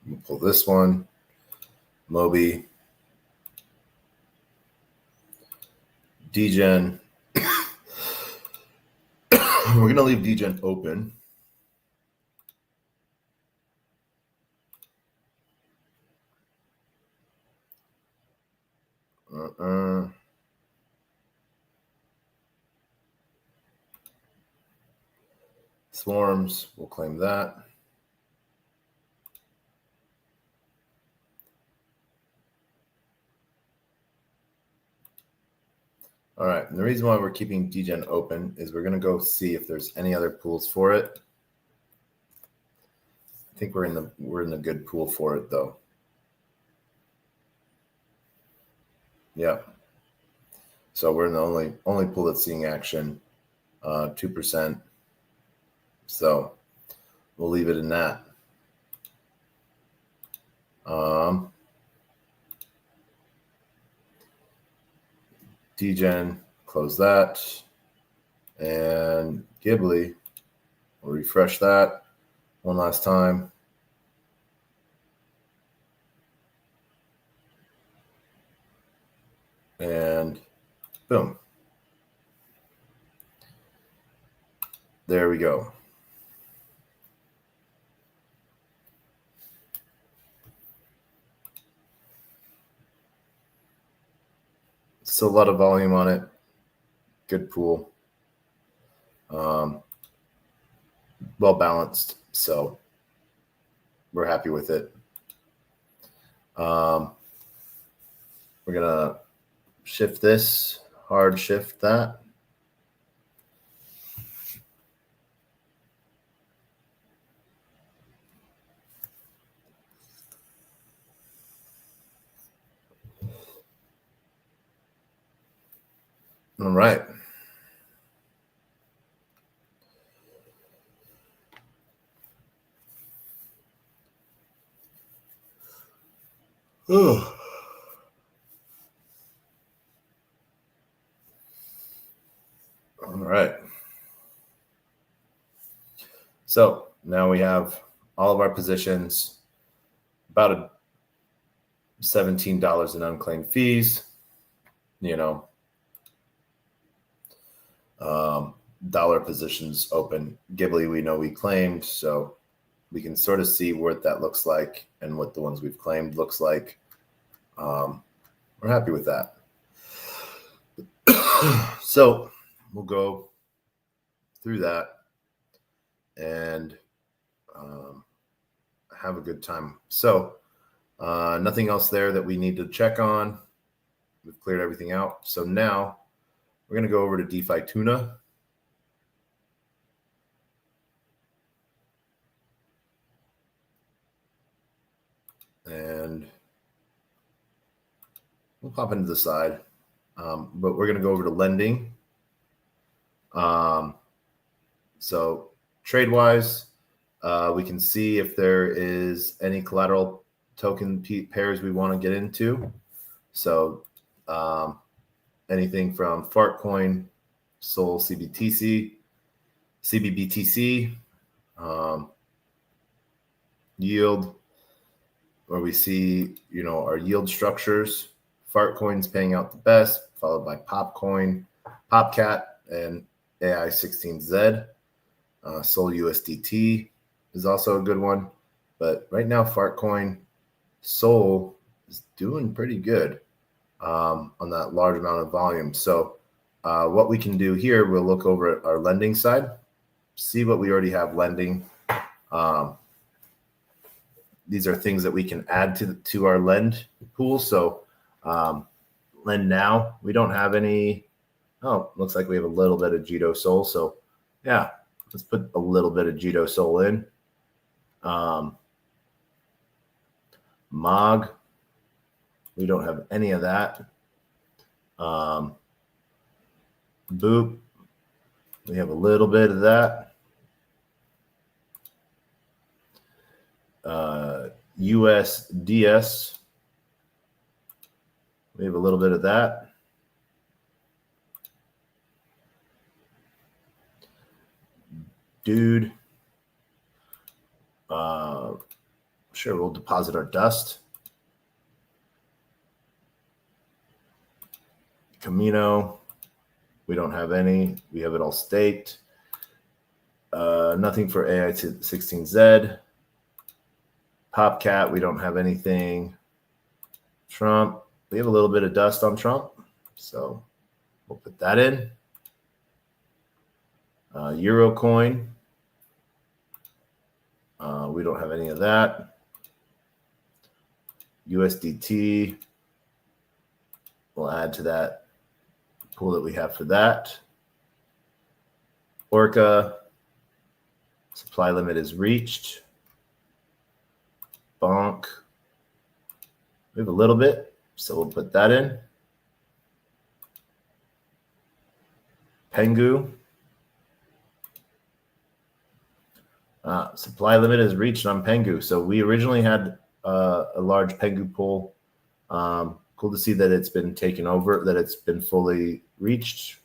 We'll pull this one. Moby. Degen. We're going to leave Degen open. Swarms, we'll claim that. All right, and the reason why we're keeping Degen open is we're going to go see if there's any other pools for it. I think we're in the good pool for it though. Yeah. So we're in the only pool that's seeing action, 2%. So we'll leave it in that. Degen, close that, and Ghibli, we'll refresh that one last time. And boom. There we go. Still a lot of volume on it. Good pool. Well balanced. So we're happy with it. We're going to shift this, hard shift that. All right. All right. So now we have all of our positions, about $17 in unclaimed fees, dollar positions open. Ghibli, we know we claimed, so we can sort of see what that looks like and what the ones we've claimed looks like. We're happy with that. So we'll go through that and have a good time. So nothing else there that we need to check on. We've cleared everything out. So now we're going to go over to DeFi Tuna. And we'll pop into the side. But we're going to go over to lending. So trade-wise, we can see if there is any collateral token pairs we want to get into. So anything from Fartcoin, Sol CBTC, CBBTC, yield, where we see, our yield structures. Fartcoin's paying out the best, followed by Popcoin, Popcat, and AI16Z. Sol USDT is also a good one. But right now, Fartcoin, Sol is doing pretty good on that large amount of volume. So what we can do here, we'll look over at our lending side, see what we already have lending. These are things that we can add to our lend pool. So lend now, we don't have any. Oh, looks like we have a little bit of Jito Sol. So yeah, let's put a little bit of Jito Sol in. Mog, we don't have any of that. Boop, we have a little bit of that. USDS, we have a little bit of that. Dude, Sure, we'll deposit our dust. Camino, we don't have any. We have it all staked. Nothing for AI16Z. Popcat, we don't have anything. Trump, we have a little bit of dust on Trump, so we'll put that in. Euro coin, we don't have any of that. USDT, we'll add to that pool that we have for that. Orca, supply limit is reached. Bonk, we have a little bit, so we'll put that in. Pengu, supply limit is reached on Pengu. So we originally had a large Pengu pool. Cool to see that it's been taken over, that it's been fully reached.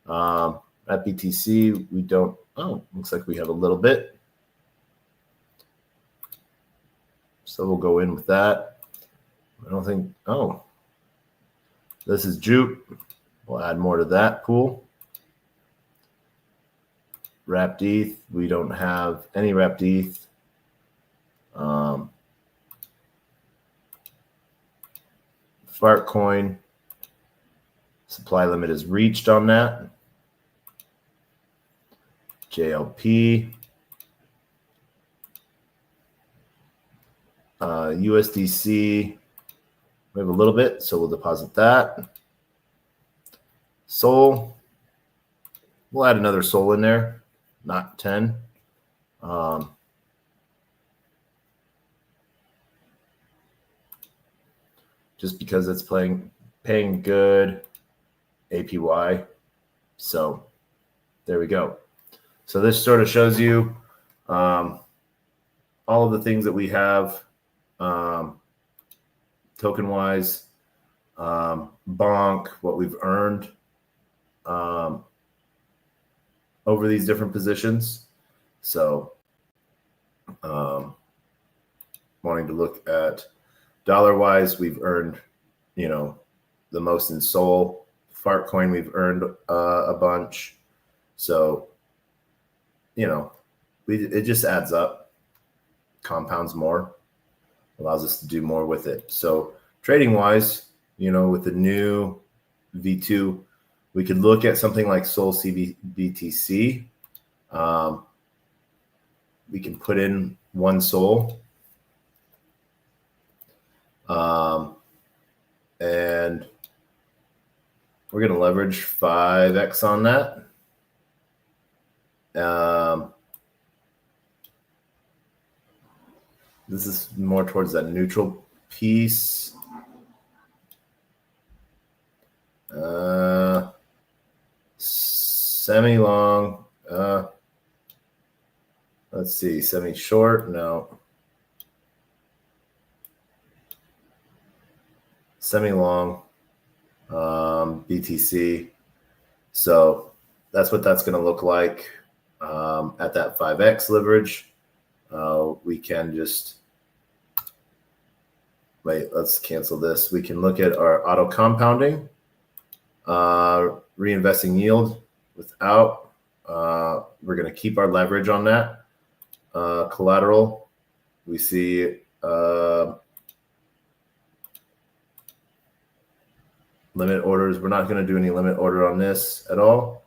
At BTC, we don't, looks like we have a little bit. So we'll go in with that. I don't think, this is Jupe. We'll add more to that pool. Wrapped ETH, we don't have any wrapped ETH. Fartcoin, supply limit is reached on that. JLP, USDC, we have a little bit, so we'll deposit that. Sol, we'll add another Sol in there, not 10. Just because it's paying good APY. So there we go. So this sort of shows you all of the things that we have token-wise, bonk, what we've earned over these different positions. So wanting to look at dollar-wise, we've earned, the most in Sol. Fartcoin, we've earned a bunch. So, it just adds up, compounds more, allows us to do more with it. So trading-wise, with the new V2, we could look at something like Sol CBTC. We can put in one Sol. And we're going to leverage 5x on that. This is more towards that neutral piece. Semi-long. Let's see, semi-short. No. Semi-long. BTC. So that's what that's going to look like at that 5x leverage. We can just wait, let's cancel this. We can look at our auto compounding, reinvesting yield without. We're going to keep our leverage on that. Collateral, we see limit orders. We're not going to do any limit order on this at all.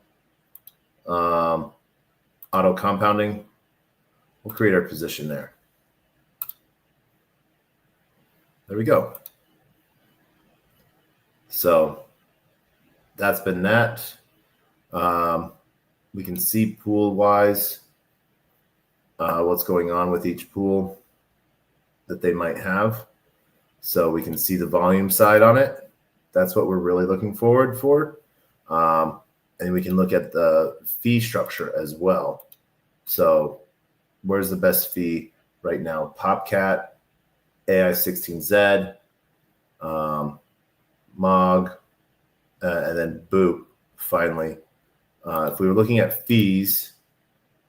Auto compounding, we'll create our position there. There we go. So that's been that. We can see pool wise what's going on with each pool that they might have. So we can see the volume side on it. That's what we're really looking forward for. And we can look at the fee structure as well. So where's the best fee right now? Popcat, AI16Z, MOG, and then Boop finally. If we were looking at fees,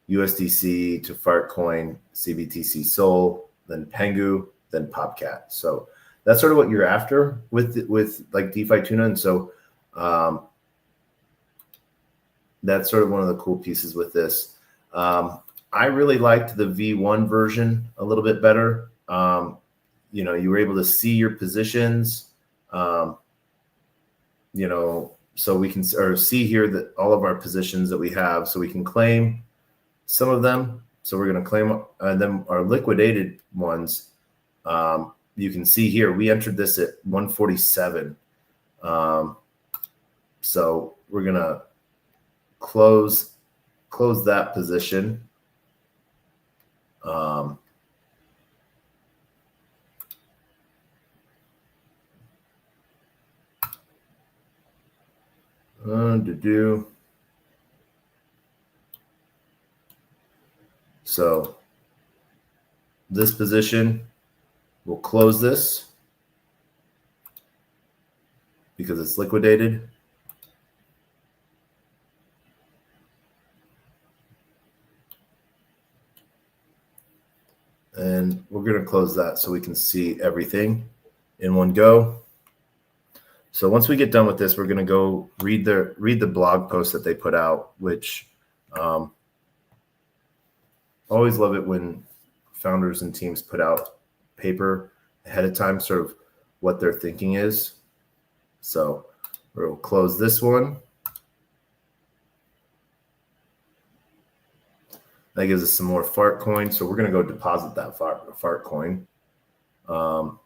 USDC to Fartcoin, CBTC Sol, then Pengu, then Popcat. So that's sort of what you're after with like DeFi Tuna. And so that's sort of one of the cool pieces with this. I really liked the V1 version a little bit better. You were able to see your positions, so we can see here that all of our positions that we have, so we can claim some of them. So we're going to claim them, our liquidated ones. You can see here, we entered this at 147. So we're going to close that position. So this position, we'll close this because it's liquidated. And we're going to close that so we can see everything in one go. So once we get done with this, we're going to go read the blog post that they put out, which always love it when founders and teams put out paper ahead of time, sort of what their thinking is. So we'll close this one. That gives us some more fart coin. So we're going to go deposit that fart coin. Our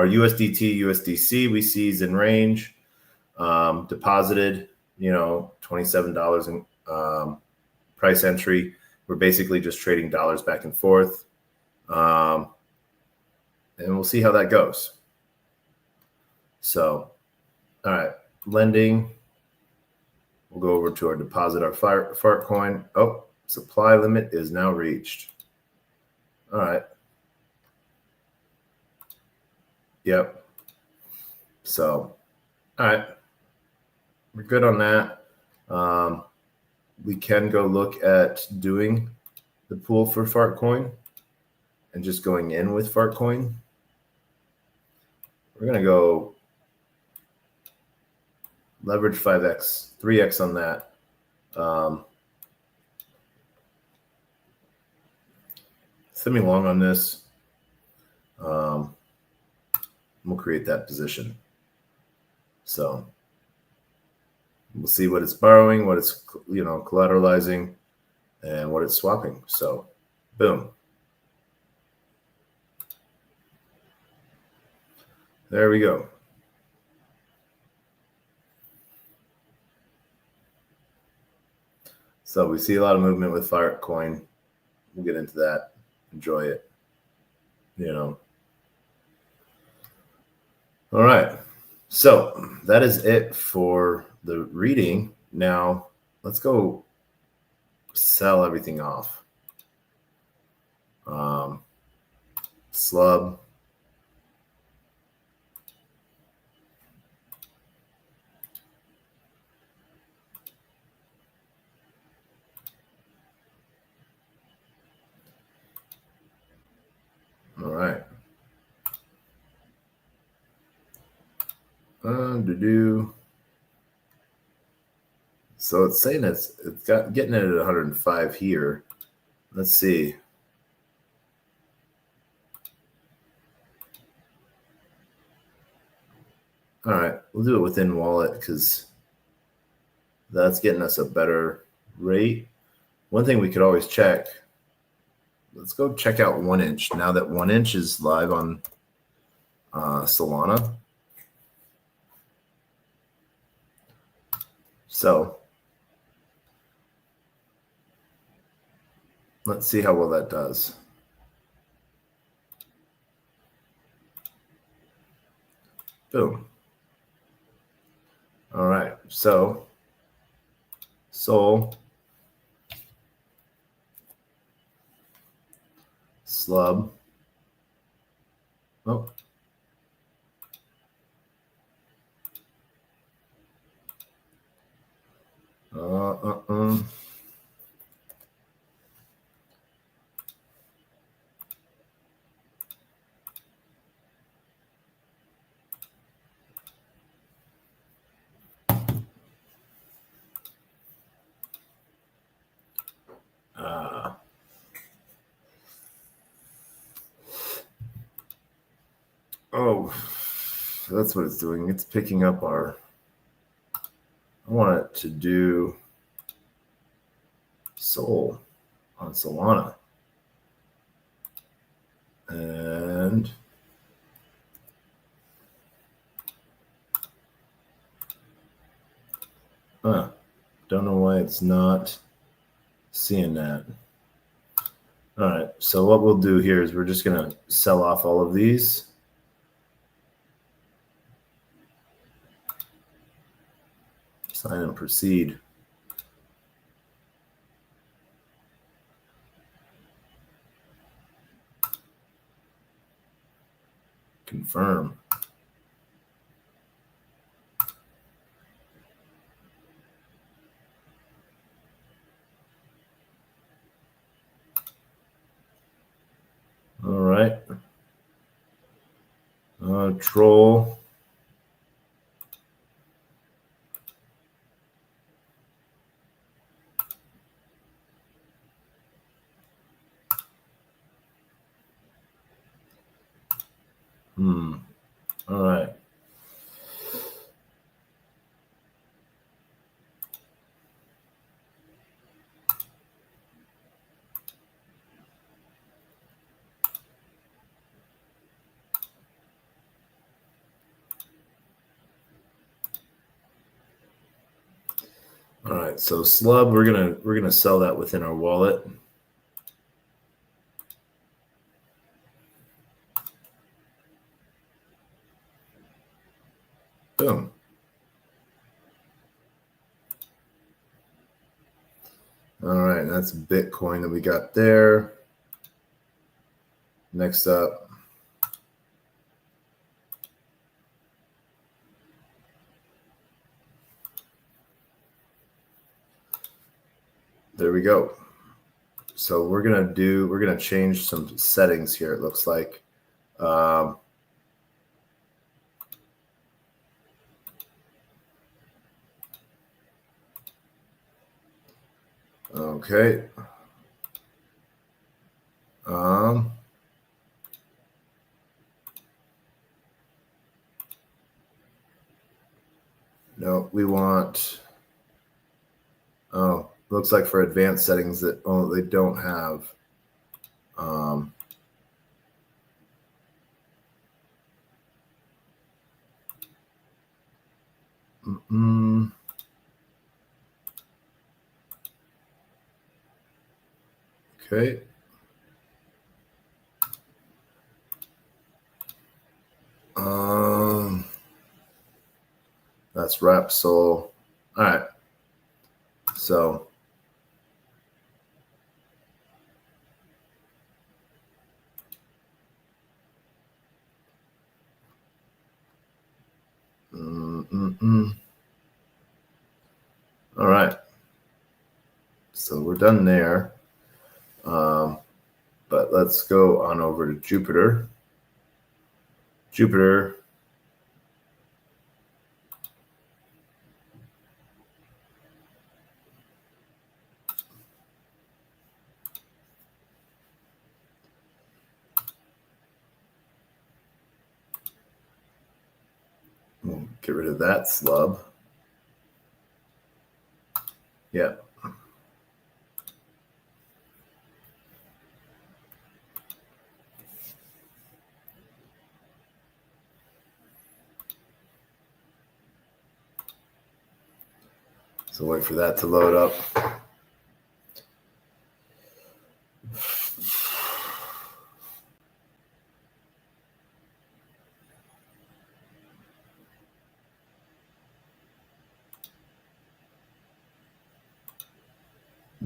USDT, USDC we see is in range. Deposited, $27 in price entry. We're basically just trading dollars back and forth. And we'll see how that goes. So, all right, lending. We'll go over to our deposit, our fart coin. Oh, supply limit is now reached. All right. Yep. So, all right. We're good on that. We can go look at doing the pool for Fartcoin and just going in with Fartcoin. We're going to go leverage 5x, 3x on that. Semi-long on this. We'll create that position. So we'll see what it's borrowing, what it's collateralizing, and what it's swapping. So boom. There we go. So we see a lot of movement with Firecoin. We'll get into that. Enjoy it. All right. So that is it for the reading. Now let's go sell everything off. Slub. All right. So it's saying it's getting it at 105 here. Let's see. All right, we'll do it within wallet because that's getting us a better rate. One thing we could always check. Let's go check out 1inch now that 1inch is live on Solana. So let's see how well that does. Boom. All right, so Sol, Slub. Oh. Oh, that's what it's doing. It's picking up our, I want it to do Sol on Solana. And don't know why it's not seeing that. All right, so what we'll do here is we're just going to sell off all of these. Sign and proceed. Confirm. All right. Troll. All right. All right, so Slub, we're gonna sell that within our wallet. Boom. All right, that's Bitcoin that we got there. Next up, there we go. So we're gonna change some settings here. It looks like. Okay. No, we want. Oh, looks like for advanced settings that they don't have. Okay. That's Rapsol. All right. So all right. So we're done there. But let's go on over to Jupiter. Jupiter. We'll get rid of that slub. Yeah. So wait for that to load up.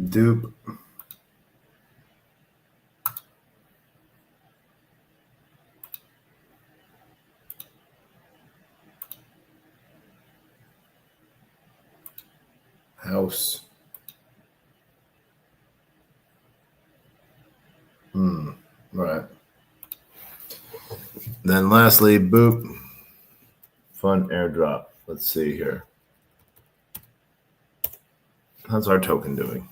Dupe. House. Right. Then lastly, boop. Fun airdrop. Let's see here. How's our token doing?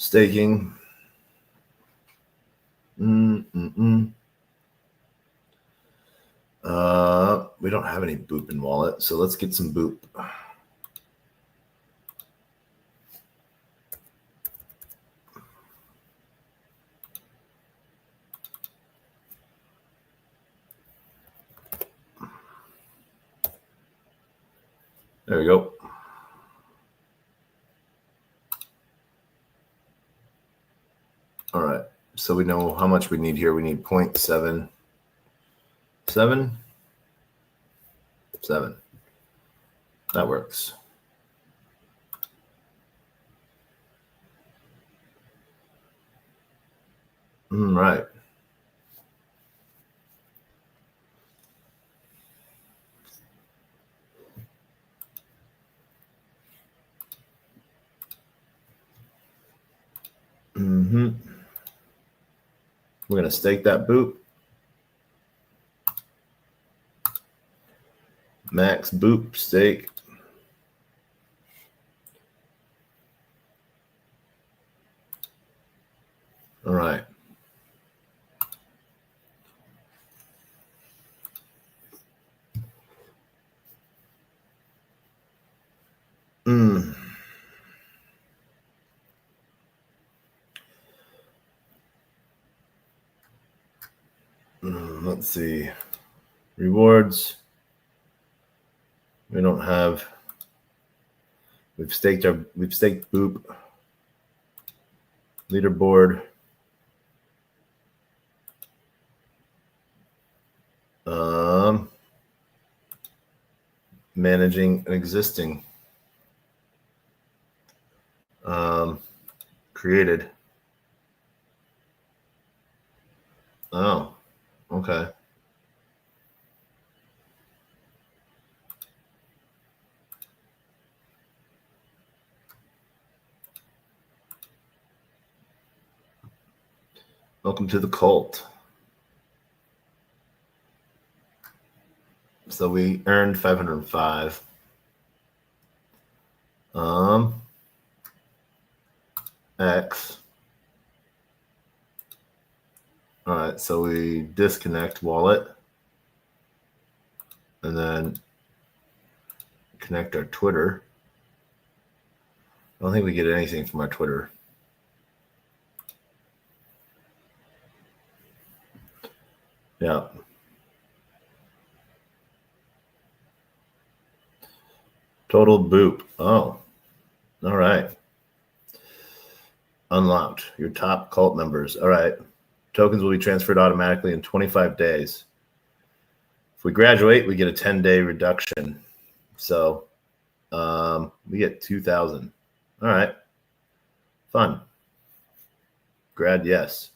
Staking. We don't have any Boop in wallet, so let's get some Boop. There we go. All right, so we know how much we need here. We need 0.77. That works. Right. We're going to stake that Boop. Max Boop stake. All right. Let's see. Rewards. We don't have. We've staked Boop. Leaderboard. Managing an existing. Created. Oh, okay. Welcome to the cult. So we earned 505. X. All right, so we disconnect wallet and then connect our Twitter. I don't think we get anything from our Twitter. Yeah. Total Boop. Oh, all right. Unlocked. Your top cult members. All right. Tokens will be transferred automatically in 25 days. If we graduate, we get a 10-day reduction. So we get 2,000. All right. Fun. Grad, yes.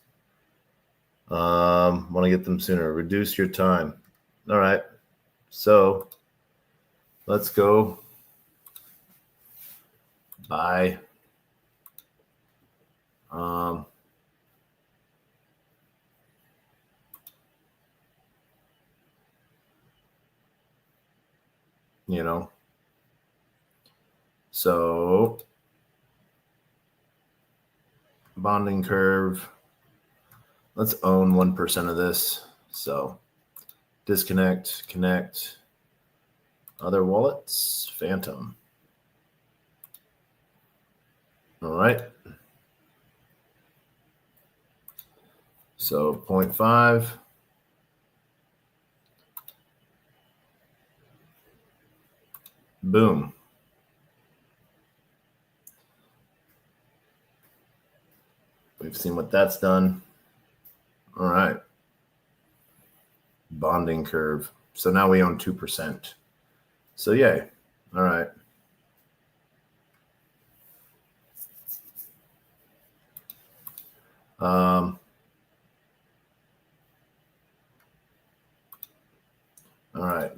Want to get them sooner. Reduce your time. All right. So let's go buy. So bonding curve. Let's own 1% of this. So disconnect, connect, other wallets, Phantom. All right. So 0.5. Boom. We've seen what that's done. All right. Bonding curve. So now we own 2%. So yay. All right. All right.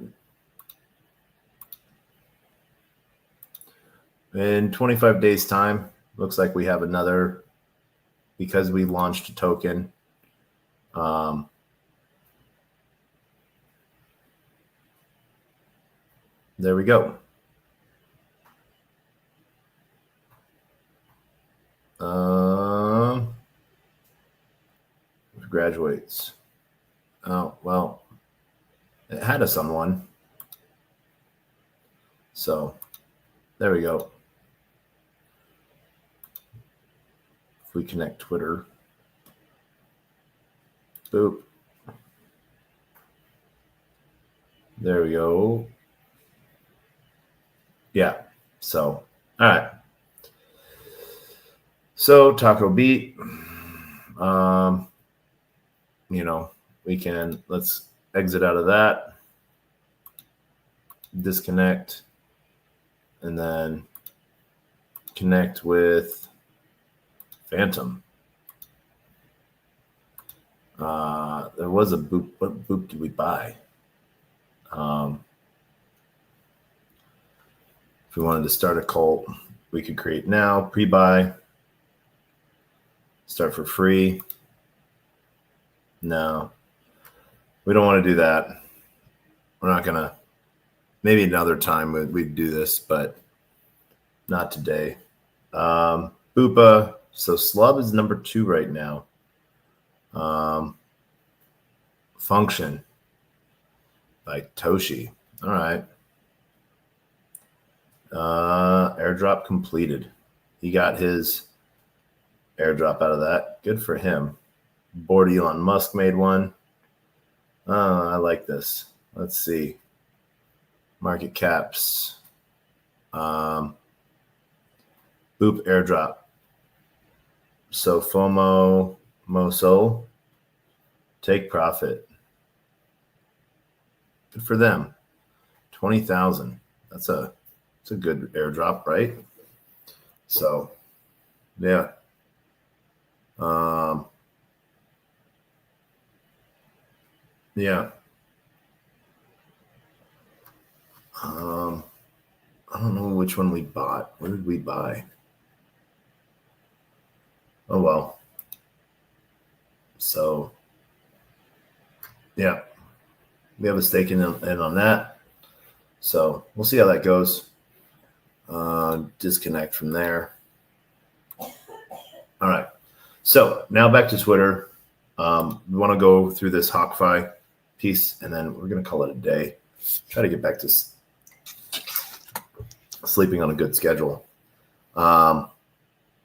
In 25 days time, looks like we have another, because we launched a token. There we go. graduates. Oh, well, it had us on one. So there we go. If we connect Twitter, boop. There we go. Yeah. So, all right. So TacoByte, let's exit out of that, disconnect, and then connect with Phantom. There was a boop. What boop did we buy? If we wanted to start a cult, we could create now, pre-buy, start for free. No, we don't want to do that. We're not going to, maybe another time we'd do this, but not today. Boopa. So Slub is number 2 right now. Function by Toshi. All right. Airdrop completed. He got his airdrop out of that. Good for him. Board Elon Musk made one. I like this. Let's see. Market caps. Boop airdrop. So FOMO Moso. Take profit. Good for them. 20,000. That's a good airdrop, right? So, yeah. Yeah. I don't know which one we bought. What did we buy? Oh, well. So, yeah. We have a stake in on that. So we'll see how that goes. Disconnect from there. All right. So now back to Twitter. We want to go through this HawkFi piece, and then we're going to call it a day. Try to get back to sleeping on a good schedule. But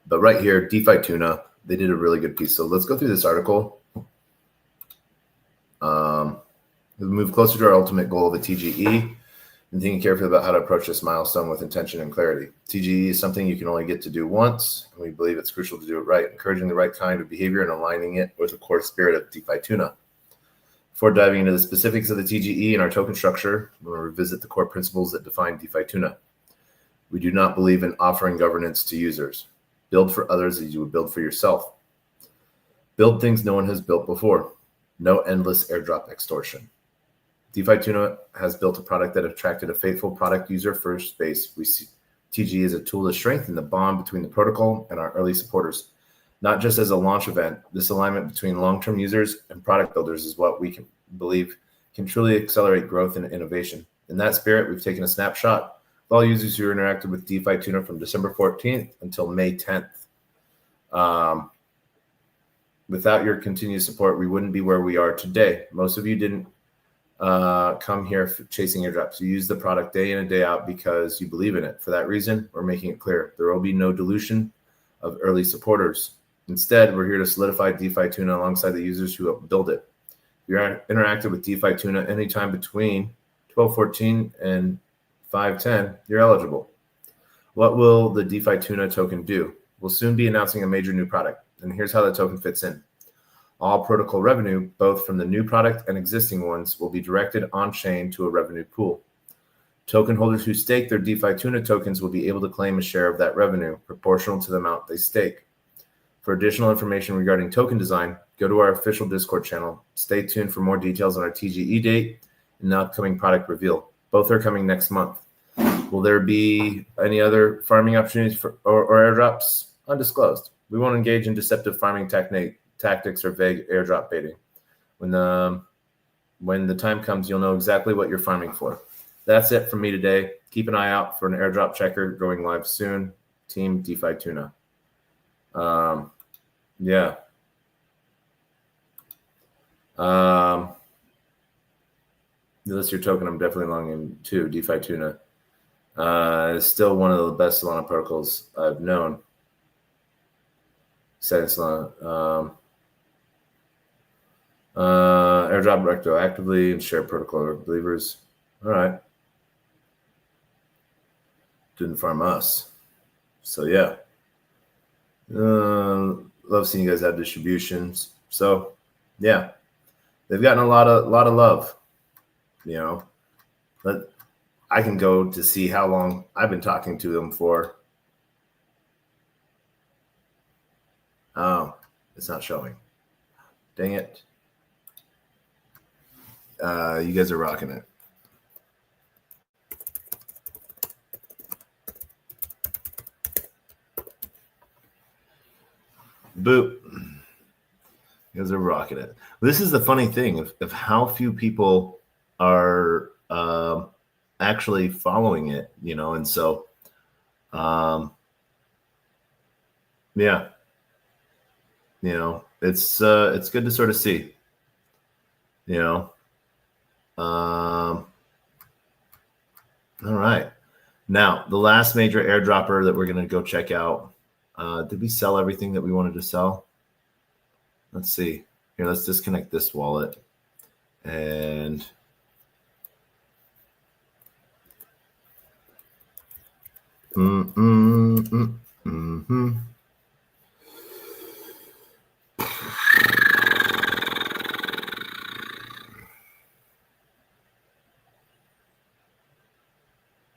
right here, DeFi Tuna, they did a really good piece. So let's go through this article. We move closer to our ultimate goal of a TGE and thinking carefully about how to approach this milestone with intention and clarity. TGE is something you can only get to do once, and we believe it's crucial to do it right, encouraging the right kind of behavior and aligning it with the core spirit of DeFi Tuna. Before diving into the specifics of the TGE and our token structure, we're going to revisit the core principles that define DeFi Tuna. We do not believe in offering governance to users. Build for others as you would build for yourself. Build things no one has built before. No endless airdrop extortion. DeFi Tuna has built a product that attracted a faithful product user first base. We see TGE as a tool to strengthen the bond between the protocol and our early supporters. Not just as a launch event, this alignment between long-term users and product builders is what we can believe can truly accelerate growth and innovation. In that spirit, we've taken a snapshot of all users who interacted with DeFi Tuna from December 14th until May 10th. Without your continued support, we wouldn't be where we are today. Most of you didn't come here chasing airdrops. You use the product day in and day out because you believe in it. For that reason, we're making it clear there will be no dilution of early supporters. Instead, we're here to solidify DeFi Tuna alongside the users who helped build it. If you're interactive with DeFi Tuna anytime between 12/14 and 5/10, you're eligible. What will the DeFi Tuna token do? We'll soon be announcing a major new product, and here's how the token fits in. All protocol revenue, both from the new product and existing ones, will be directed on-chain to a revenue pool. Token holders who stake their DeFi Tuna tokens will be able to claim a share of that revenue, proportional to the amount they stake. For additional information regarding token design, go to our official Discord channel. Stay tuned for more details on our TGE date and the upcoming product reveal. Both are coming next month. Will there be any other farming opportunities or airdrops? Undisclosed. We won't engage in deceptive farming tactics or vague airdrop baiting. When the time comes, you'll know exactly what you're farming for. That's it from me today. Keep an eye out for an airdrop checker going live soon. Team DeFi Tuna. Yeah. Unless you're token, I'm definitely long in too. DeFi Tuna. It's still one of the best Solana protocols I've known. Setting Solana. Airdrop retroactively and share protocol believers. All right. Didn't farm us. So yeah. Love seeing you guys have distributions. So yeah. They've gotten a lot of love. But I can go to see how long I've been talking to them for. Oh, it's not showing. Dang it. You guys are rocking it. Boop. You guys are rocking it. This is the funny thing of how few people are actually following it, and so yeah, it's good to sort of see, all right. Now, the last major airdropper that we're going to go check out. Did we sell everything that we wanted to sell? Let's see. Here, let's disconnect this wallet. And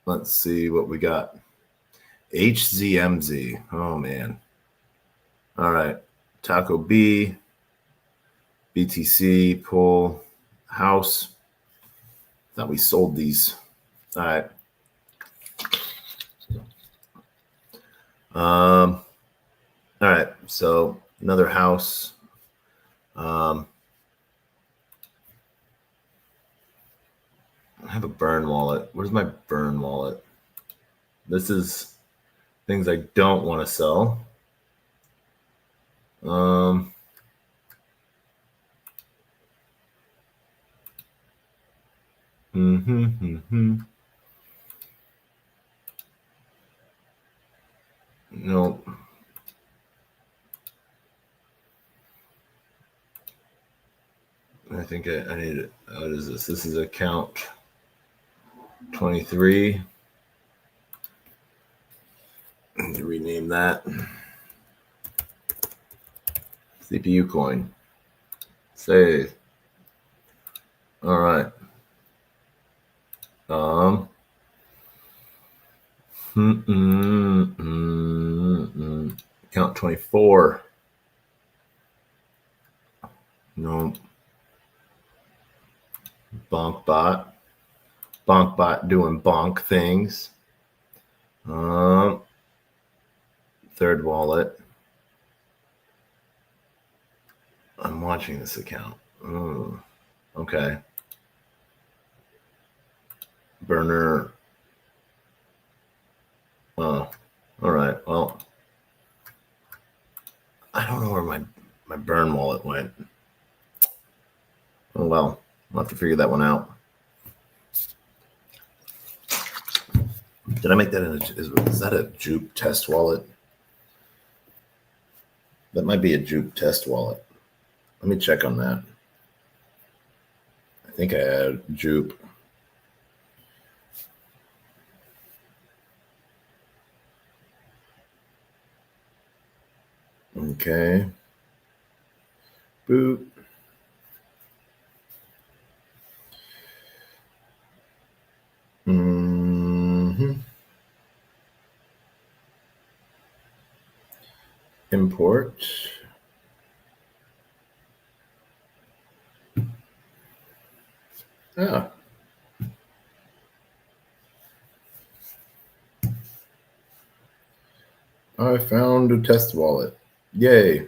let's see what we got. HZMZ. Oh, man. All right. Taco B, BTC, pull, house. Thought we sold these. All right. All right. So another house. I have a burn wallet. Where's my burn wallet? This is things I don't want to sell. Nope. I think I need it. What is this? This is account 23. I need to rename that. CPU coin. Save. All right. Account 24. No. Bonkbot. Bonkbot doing bonk things. Third wallet. I'm watching this account. Okay. Burner. All right. Well, I don't know where my burn wallet went. Oh, well. I'll have to figure that one out. Did I make that is that a Jupe test wallet? That might be a Jupe test wallet. Let me check on that. I think I had Jupe. Okay. Boot. Import. Ah. I found a test wallet. Yay.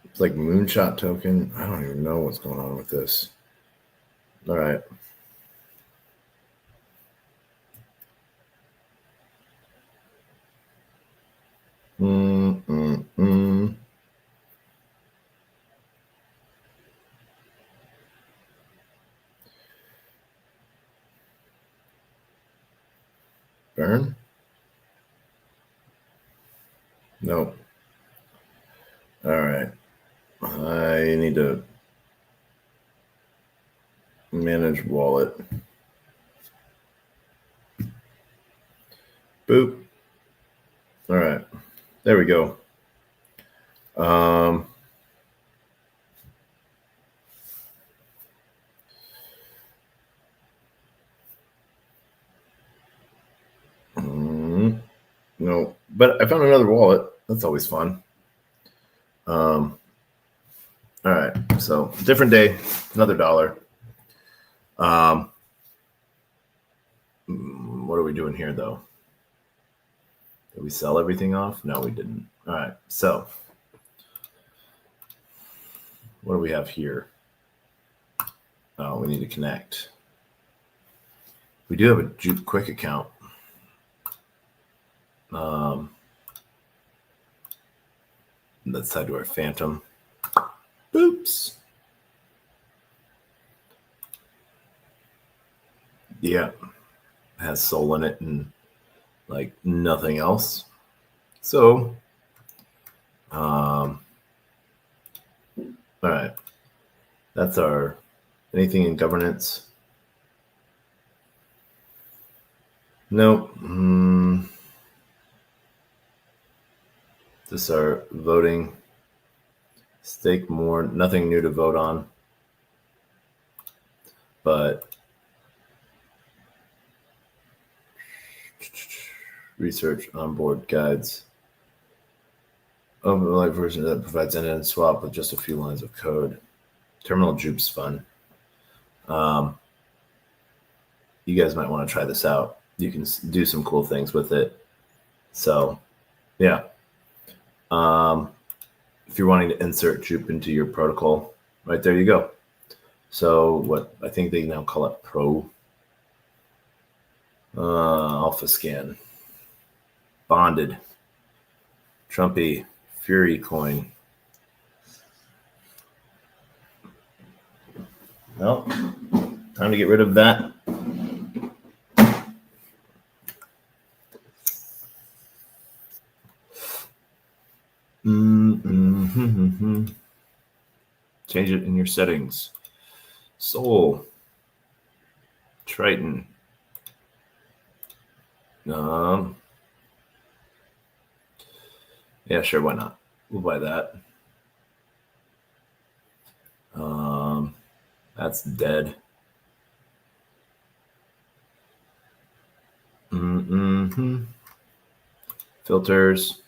It's like moonshot token. I don't even know what's going on with this. All right. Burn? Nope. All right. I need to manage wallet. Boop. All right. There we go. No, but I found another wallet. That's always fun. All right. So different day, another $1. What are we doing here, though? Did we sell everything off? No, we didn't. All right. So what do we have here? Oh, we need to connect. We do have a Juke Quick account. That's tied to our Phantom. Boops. Yeah. It has soul in it and like nothing else. So, all right. That's our anything in governance. Nope. This is our voting. Stake more. Nothing new to vote on. But research onboard guides. Overlay version that provides end-to-end swap with just a few lines of code. Terminal Jupe's fun. You guys might want to try this out. You can do some cool things with it. So, yeah. If you're wanting to insert Jupe into your protocol, right there you go. So what I think they now call it Pro. Alpha Scan. Bonded. Trumpy. Fury coin. Well, time to get rid of that. Change it in your settings. Soul. Triton. Yeah, sure, why not? We'll buy that. That's dead. Filters.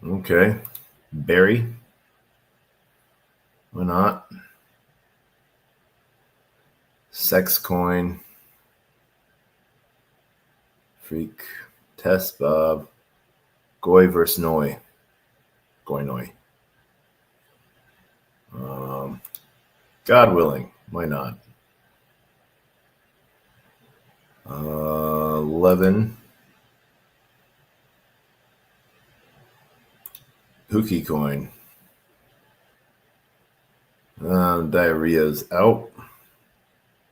Okay. Berry. Why not? Sex coin. Freak. Test Bob. Goy versus Noi. Goy Noi. God willing. Why not? 11. Hookie coin. Diarrhea's out.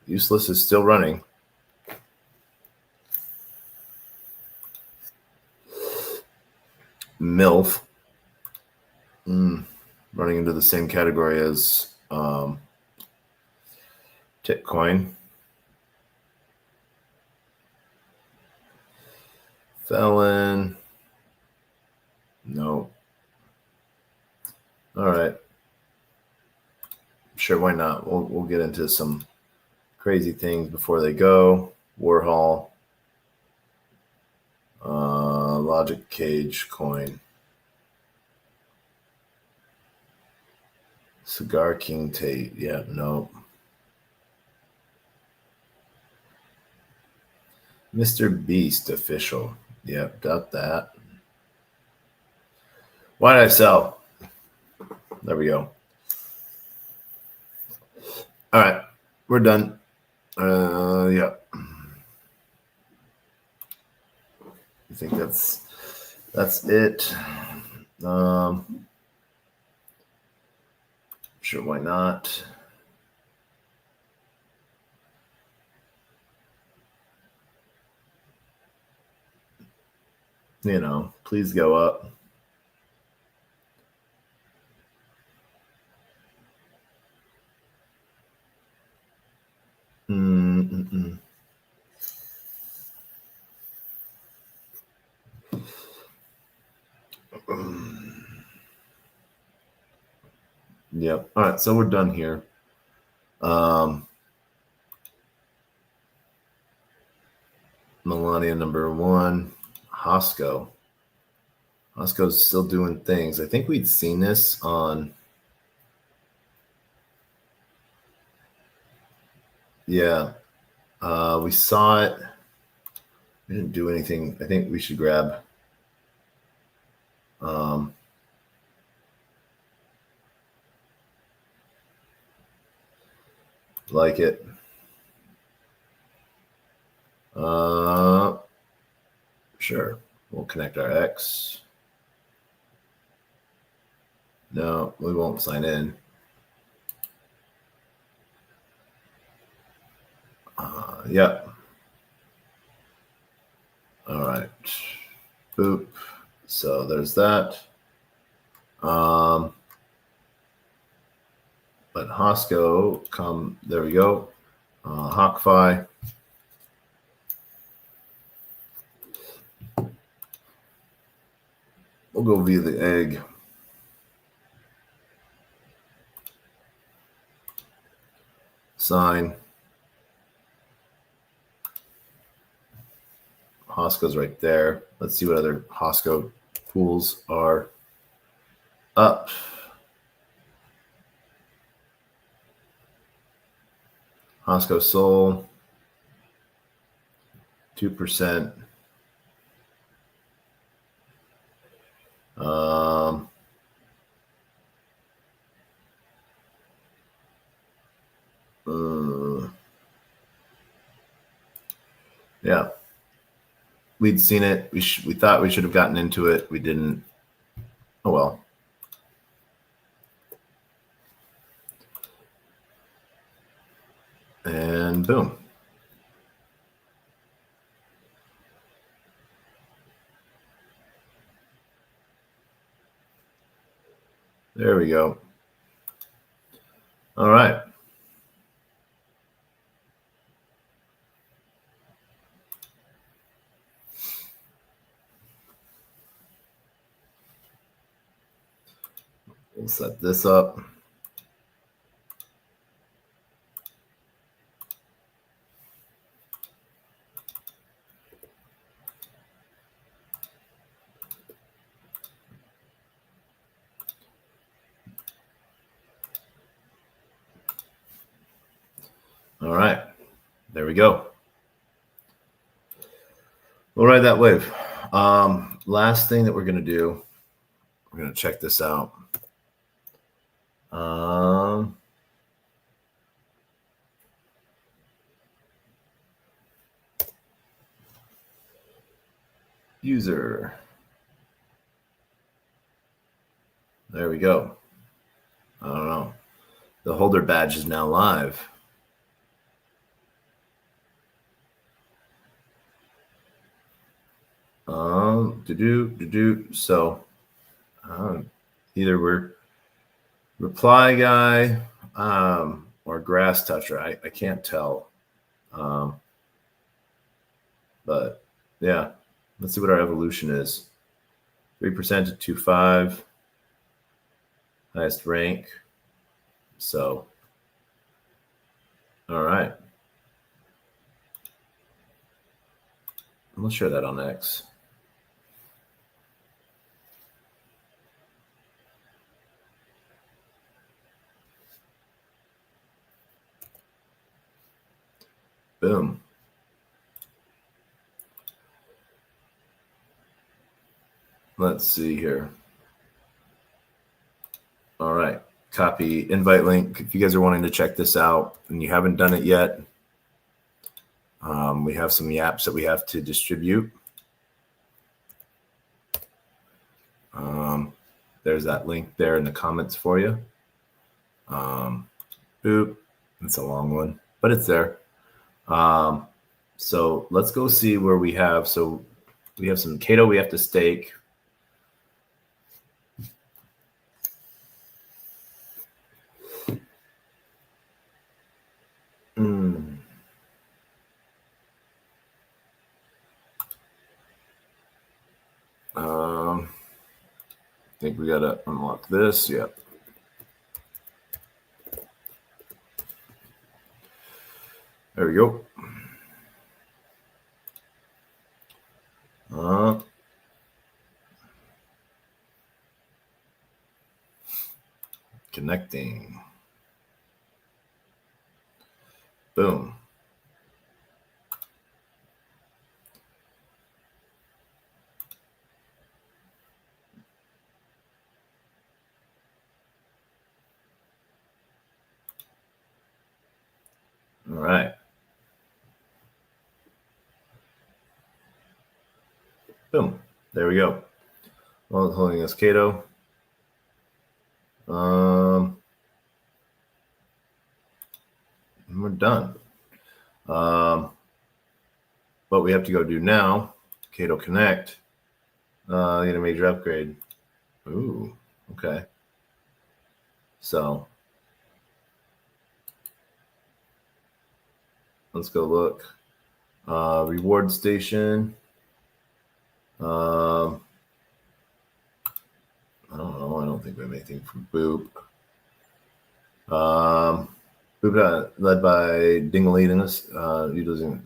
Useless is still running. MILF. Running into the same category as Titcoin. Felon. No. All right. Sure, why not? We'll get into some crazy things before they go. Warhol. Logic Cage coin. Cigar King Tate. Yeah, no. Mr. Beast official. Yep, got that. Why did I sell? There we go. All right, we're done. Yeah. I think that's it. Sure, why not? You know, please go up. Yep. All right, so we're done here. Melania number 1. Hosco. Hosco's still doing things. I think we'd seen this on. Yeah. We saw it. We didn't do anything. I think we should grab. Like it. Sure. We'll connect our X. No, we won't sign in. Yep. All right. Boop. So there's that. But Hosco, come. There we go. Hawkfi. We'll go via the egg. Sign. Hosco's right there. Let's see what other Hosco pools are up. Hosco Soul, 2%. Yeah, we'd seen it. We thought we should have gotten into it. We didn't. Oh well. And boom. There we go. All right. We'll set this up. All right. There we go. We'll ride that wave. Last thing that we're going to do, we're going to check this out. User. There we go. I don't know. The holder badge is now live. So either we're reply guy or grass toucher. I can't tell. But yeah, let's see what our evolution is. 3% to 2.5. Highest rank. So, all right. Let's share that on X. Boom. Let's see here. All right. Copy invite link. If you guys are wanting to check this out and you haven't done it yet, we have some yaps that we have to distribute. There's that link there in the comments for you. Boop. It's a long one, but it's there. So let's go see where we have. So we have some Cato we have to stake. I think we gotta unlock this. Yep. There we go. Connecting. Boom. All right. Boom. There we go. Well, holding this Cato. We're done. What we have to go do now, Cato Connect, get a major upgrade. Ooh, okay. So let's go look. Reward station. I don't know. I don't think we have anything from Boop. Boop led by Dingalingus. Utilizing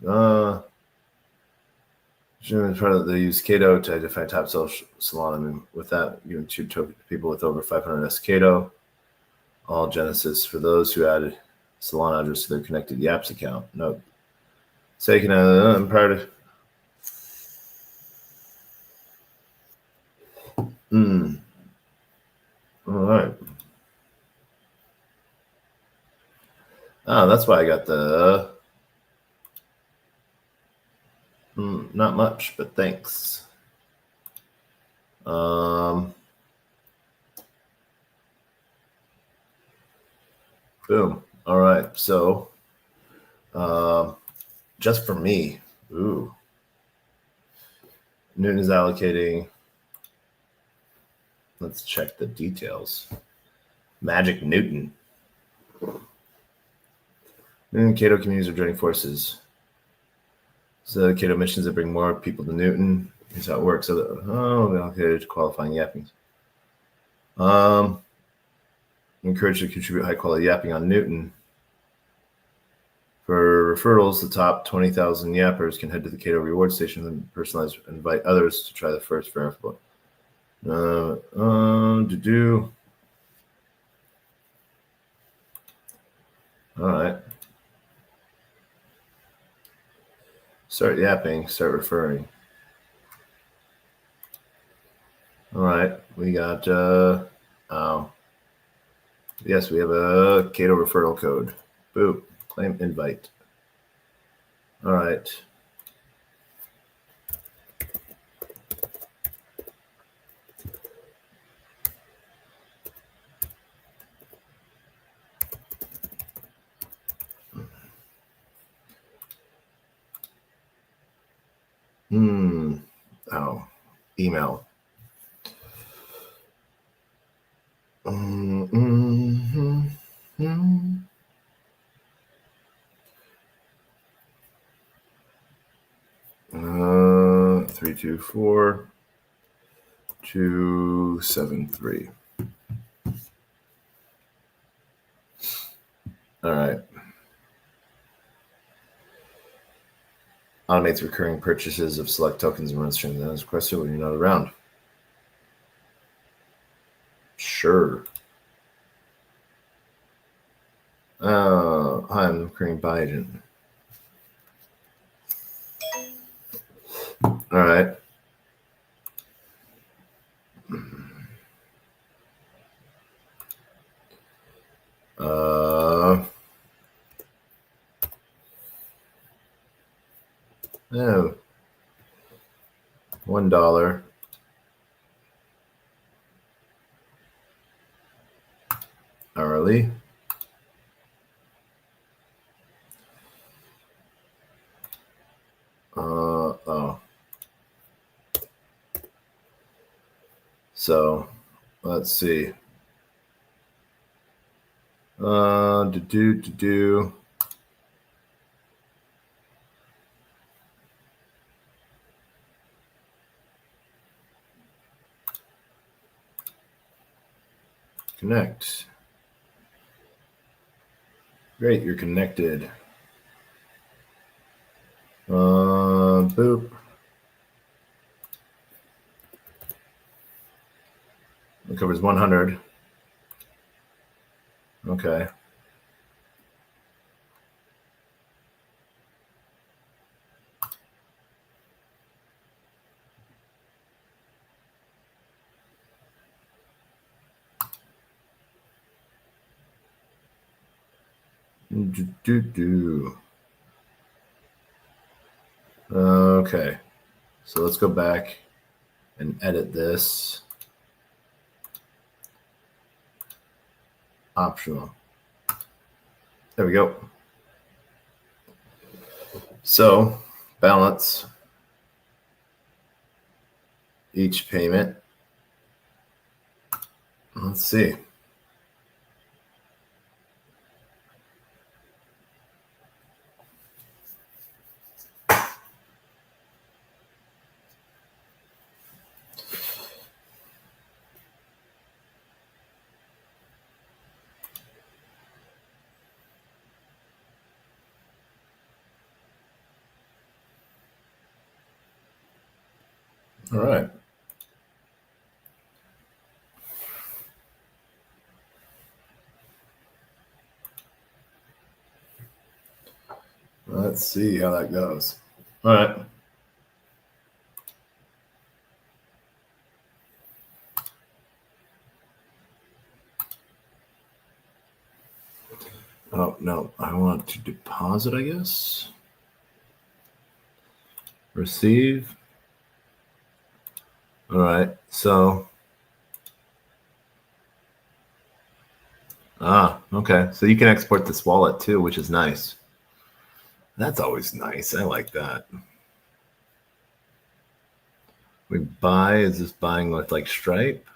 they use Cato to identify top salon. And with that, you can shoot people with over 500 S Cato. All Genesis for those who added salon address to their connected Yaps account. Nope. Taking I'm proud of. All right. Oh, that's why I got the. Not much, but thanks. Boom. All right. So, just for me, ooh. Newton is allocating. Let's check the details. Magic Newton. Newton and Cato communities are joining forces. So Cato missions that bring more people to Newton. Here's how it works. So allocated to qualifying yappings. Encouraged to contribute high quality yapping on Newton. For referrals, the top 20,000 yappers can head to the Cato reward station and personalize and invite others to try the first verifiable. All right. Start yapping, start referring. All right. We got, yes, we have a Cato referral code. Boop. Claim invite. All right. Oh, email. Mm-hmm. 324 273. All right. Automates recurring purchases of select tokens and runs transactions requested when you're not around. Sure. Hi, I'm the recurring buy agent. All right. No. $1. Hourly. So let's see. Connect. Great, you're connected. Boop. It covers 100. Okay. Okay. So let's go back and edit this. Optional. There we go. So balance each payment. Let's see. All right. Let's see how that goes. All right. Oh, no. I want to deposit, I guess. Receive. All right. So. Okay. So you can export this wallet too, which is nice. That's always nice. I like that. We buy. Is this buying with like Stripe?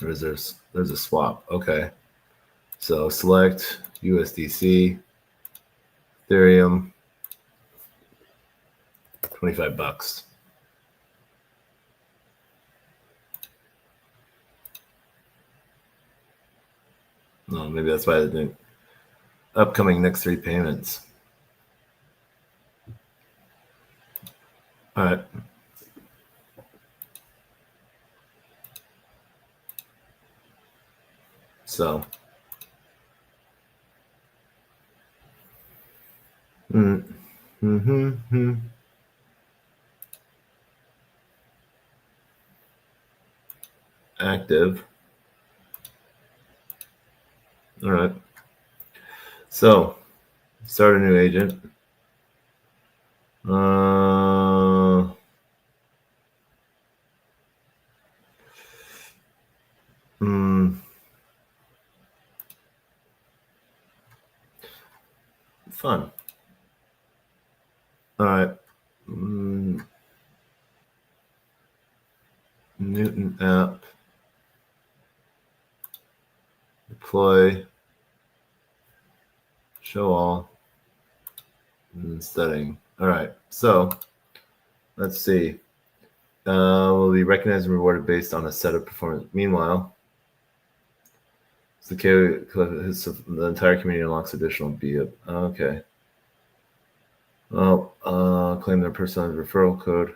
Or is there's a swap? Okay. So select USDC, Ethereum, $25. No, maybe that's why the upcoming next 3 payments. All right. So. Active. All right. So, start a new agent. Fun. All right. Newton app. Deploy. Show all. And setting. All right. So, let's see. Will be recognized and rewarded based on a set of performance. Meanwhile, the entire community unlocks additional B. Okay. Well, claim their personalized referral code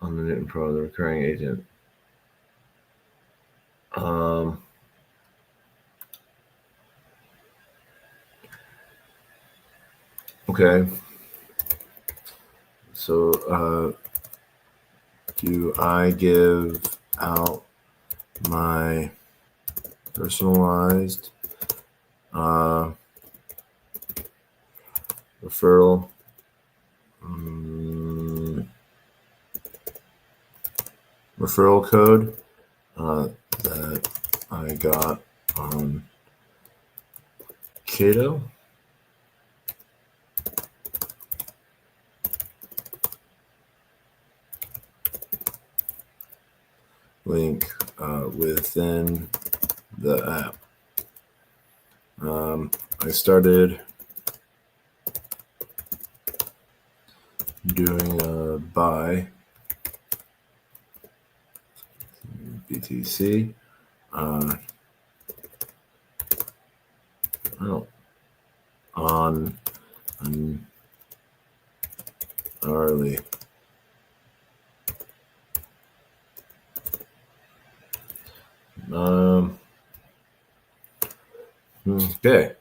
on the Newton Pro, the recurring agent. Okay. So, do I give out my personalized referral code that I got on Cato? link within the app. I started doing a buy BTC. On hourly. Okay.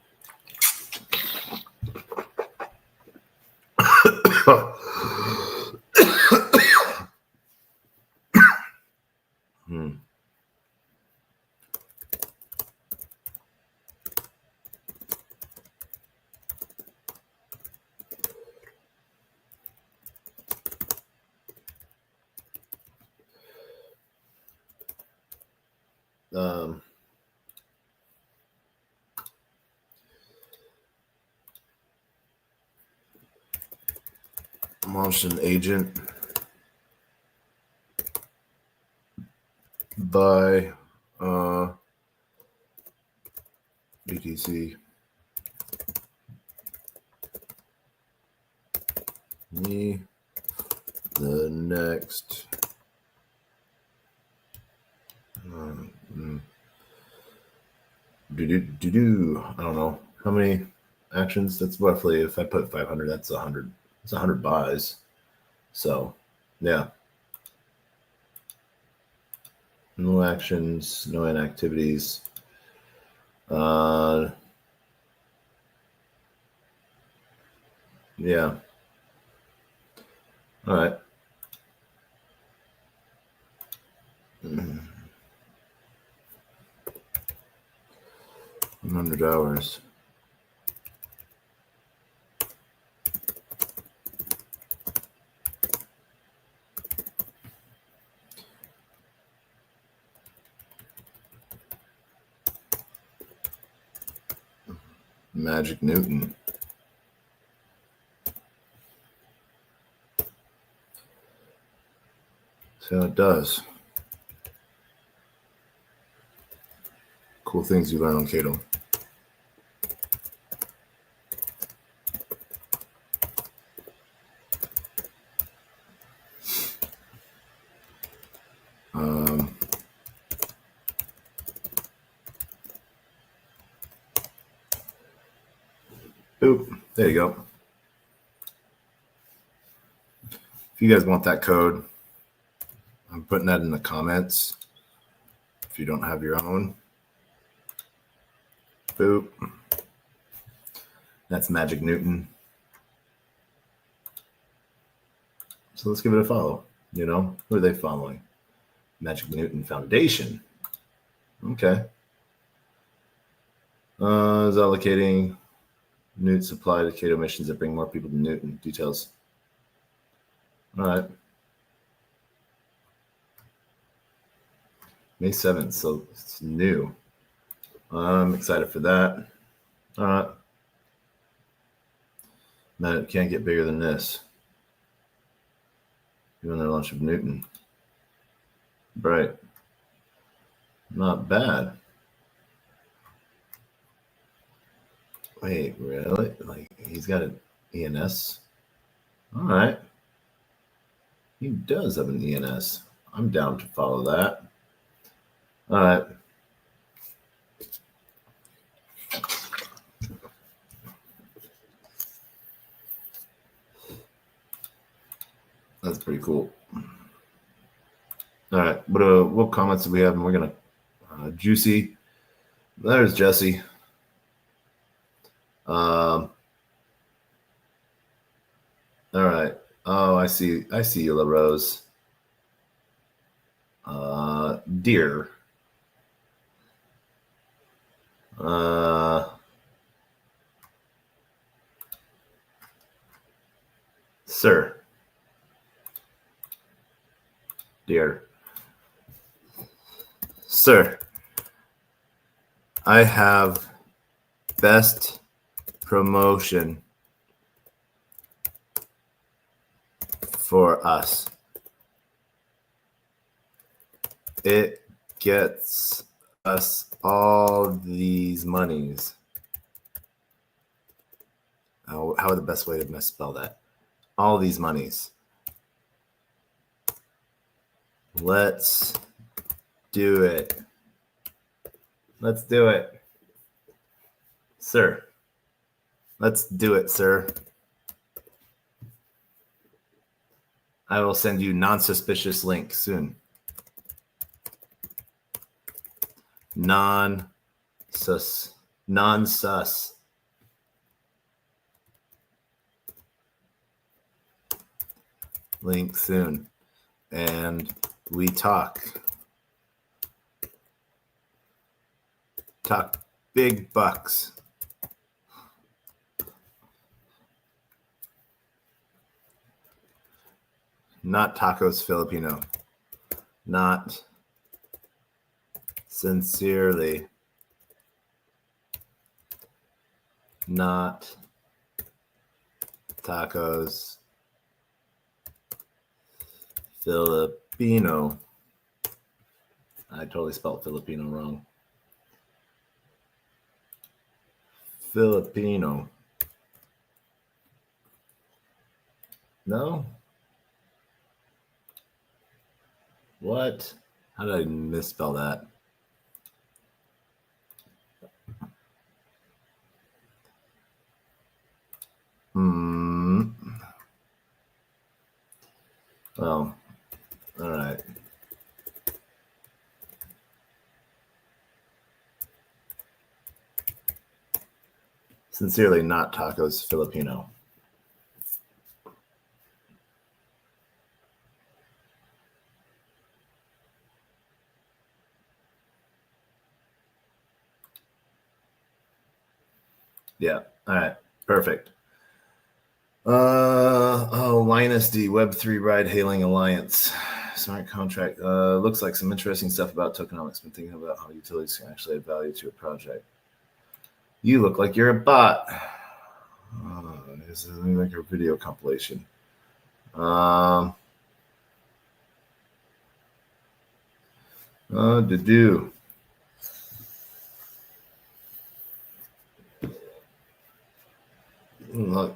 Launched an agent by BTC. Me the next I don't know how many actions. That's roughly, if I put 500, that's 100. It's 100 buys. So yeah, no actions, no inactivities. Yeah. All right. 100 hours. Magic Newton. See how it does. Cool things you learn on Cato. Boop. There you go. If you guys want that code, I'm putting that in the comments. If you don't have your own, boop. That's Magic Newton. So let's give it a follow. You know, who are they following? Magic Newton Foundation. Okay. Is allocating Newt supply to Cato missions that bring more people to Newton. Details. All right. May 7th, so it's new. I'm excited for that. All right. Man, it can't get bigger than this. Doing their launch of Newton. Right. Not bad. Wait, really? Like, he's got an ENS? All right. He does have an ENS. I'm down to follow that. All right. That's pretty cool. All right. What comments do we have? And we're going to Juicy. There's Jesse. All right. Oh, I see you, La Rose. Dear. Sir. Dear. Sir. I have best promotion for us. It gets us all these monies. How are the best way to misspell that? All these monies. Let's do it. Let's do it. Sir. Let's do it, sir. I will send you non-suspicious link soon. Non-sus. Link soon. And we talk big bucks. Not tacos Filipino. Not sincerely. Not tacos Filipino. I totally spelled Filipino wrong. Filipino. No? What? How did I misspell that? Well, all right. Sincerely, not tacos Filipino. Yeah. All right. Perfect. Linus D, Web3 Ride Hailing Alliance. Smart contract. Looks like some interesting stuff about tokenomics. Been thinking about how utilities can actually add value to a project. You look like you're a bot. This is like a video compilation.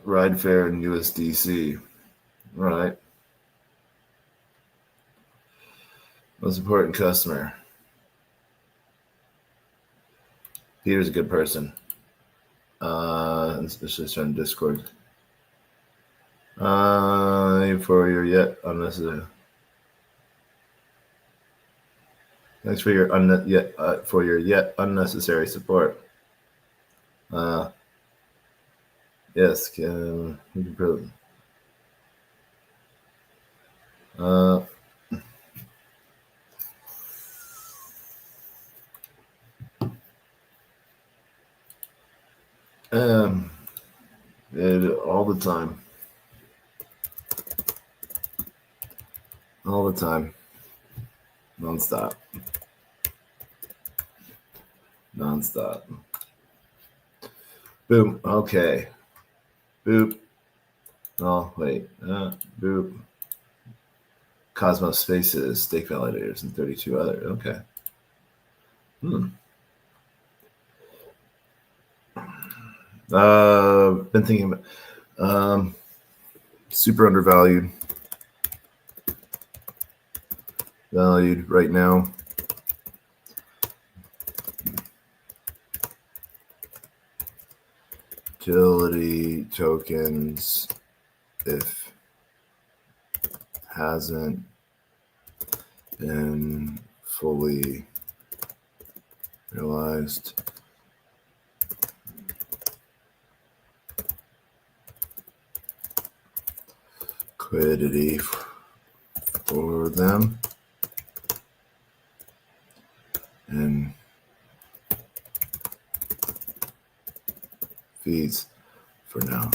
Ride fare in USDC. All right. Most important customer. Peter's a good person. Especially starting Discord. For your yet unnecessary. Thanks for your yet unnecessary support. Yes, can you can prove. All the time. All the time. Non-stop. Boom. Okay. Boop. Oh, wait. Boop. Cosmos Spaces, stake validators, and 32 other. Okay. Been thinking about super undervalued. Valued right now. Utility tokens, if hasn't been fully realized. Liquidity for them. And fees for now.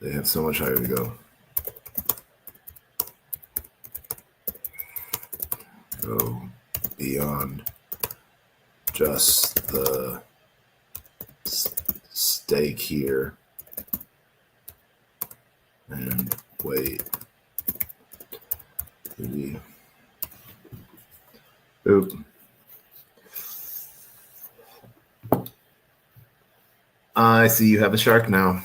They have so much higher to go. Go beyond just the stake here and wait. Oop. I see you have a shark now.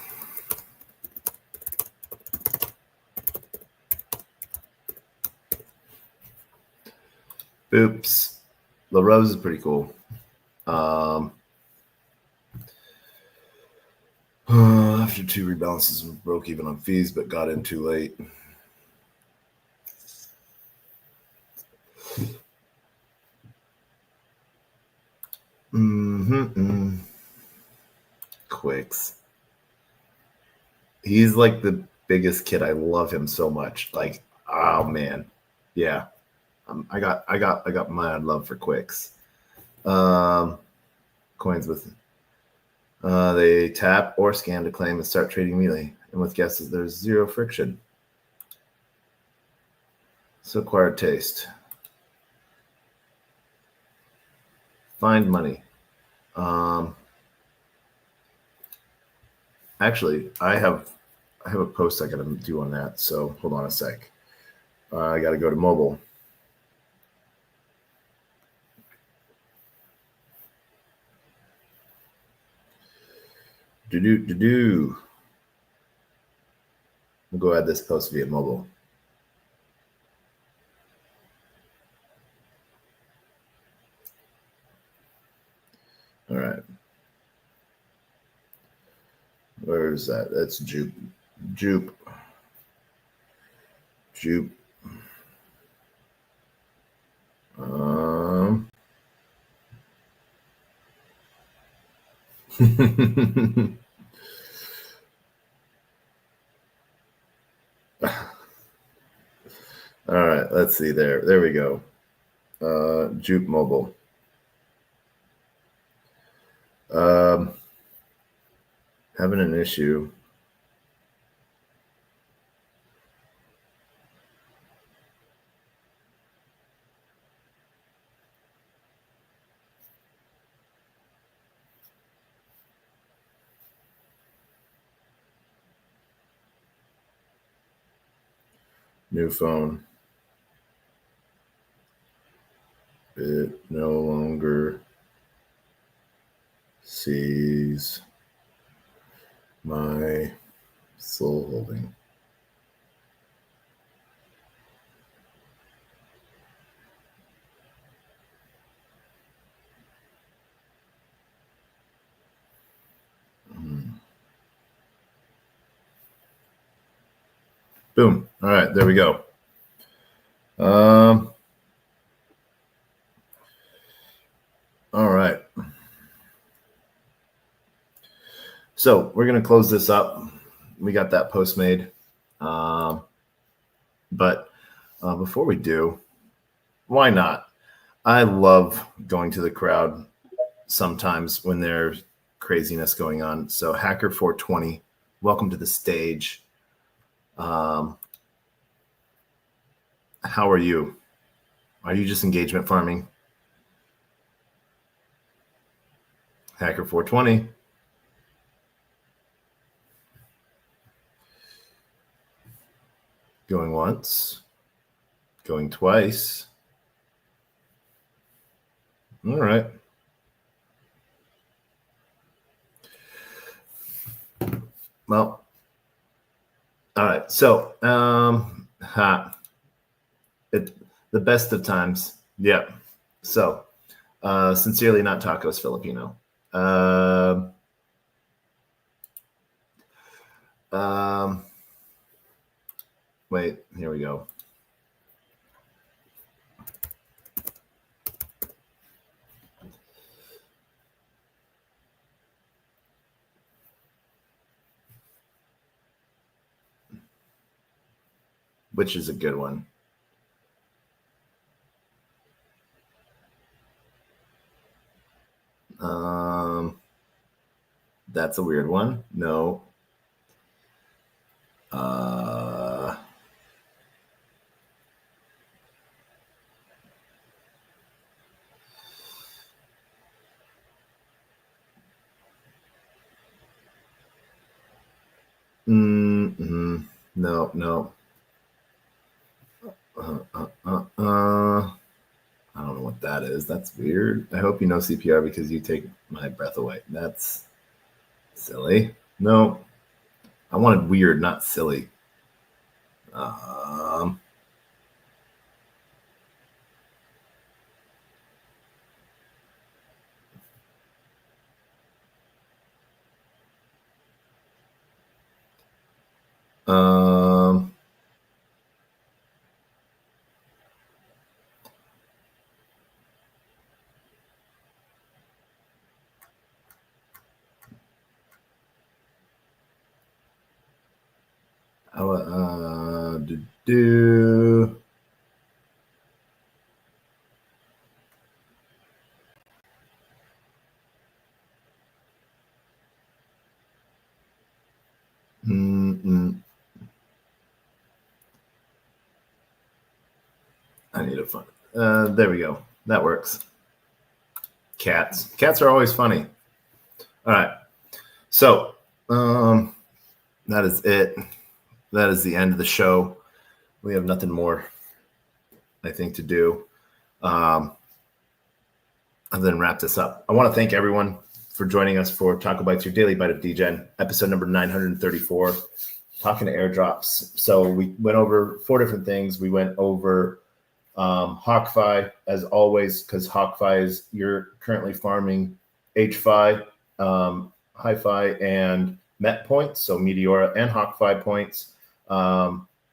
Oops. La Rose is pretty cool. After 2 rebalances, broke even on fees, but got in too late. Quicks. He's like the biggest kid. I love him so much. Like, oh man, yeah. I got mad love for Quicks. Coins with they tap or scan to claim and start trading immediately. And with guesses, there's 0 friction. So acquired taste. Find money. Actually, I have a post I got to do on that. So hold on a sec. I got to go to mobile. We'll go add this post via mobile. All right. Where is that? That's Jupe. Jupe. All right, let's see there. There we go. Jupe Mobile. Having an issue. New phone. It no longer sees my soul holding. Boom. All right, there we go. All right. So we're going to close this up. We got that post made. But before we do, why not? I love going to the crowd sometimes when there's craziness going on. So Hacker 420, welcome to the stage. How are you? Are you just engagement farming? Hacker 420. Going once. Going twice. All right. Well, all right. So, the best of times. Yeah. So, sincerely, not tacos Filipino. Wait, here we go. Which is a good one. That's a weird one. No. No. I don't know what that is. That's weird. I hope you know CPR because you take my breath away. That's silly. No, I wanted weird, not silly. Um, um, do. I need a fun. There we go. That works. Cats. Cats are always funny. All right. So, that is it. That is the end of the show. We have nothing more, I think, to do. Other than wrap this up. I want to thank everyone for joining us for TacoBytes, your daily bite of Degen, episode number 934, talking to airdrops. So we went over 4 different things. We went over HawkFi, as always, because HawkFi is you're currently farming HFi, Hi-Fi, and Met points, so Meteora and HawkFi points,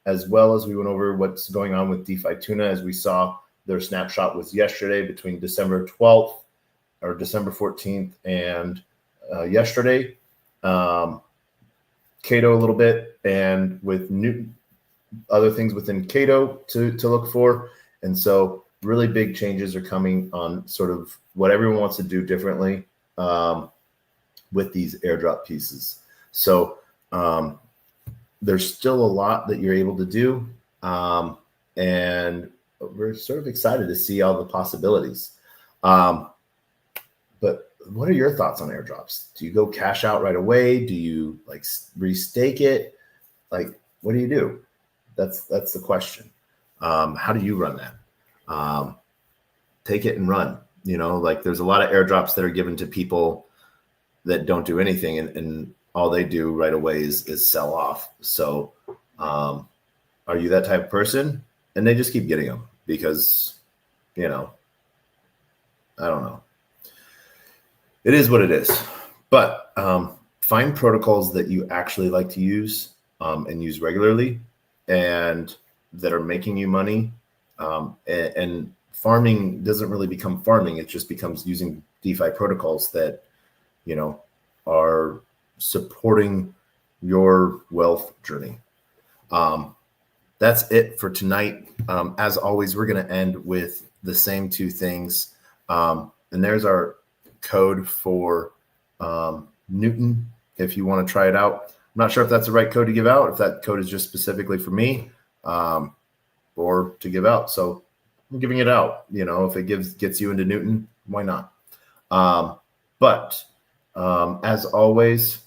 as well as we went over what's going on with DeFi Tuna, as we saw their snapshot was yesterday between December 12th or December 14th and yesterday. Cato a little bit, and with new other things within Cato to look for. And so really big changes are coming on sort of what everyone wants to do differently with these airdrop pieces. So there's still a lot that you're able to do. And we're sort of excited to see all the possibilities. But what are your thoughts on airdrops? Do you go cash out right away? Do you like restake it? Like, what do you do? That's the question. How do you run that? Take it and run. You know, like there's a lot of airdrops that are given to people that don't do anything, and all they do right away is sell off. So are you that type of person? And they just keep getting them because, you know, I don't know. It is what it is. But find protocols that you actually like to use and use regularly and that are making you money. And farming doesn't really become farming. It just becomes using DeFi protocols that, you know, are supporting your wealth journey. That's it for tonight. As always, we're going to end with the same 2 things. And there's our code for Newton if you want to try it out. I'm not sure if that's the right code to give out, if that code is just specifically for me or to give out. So I'm giving it out. You know, if it gets you into Newton, why not? But as always,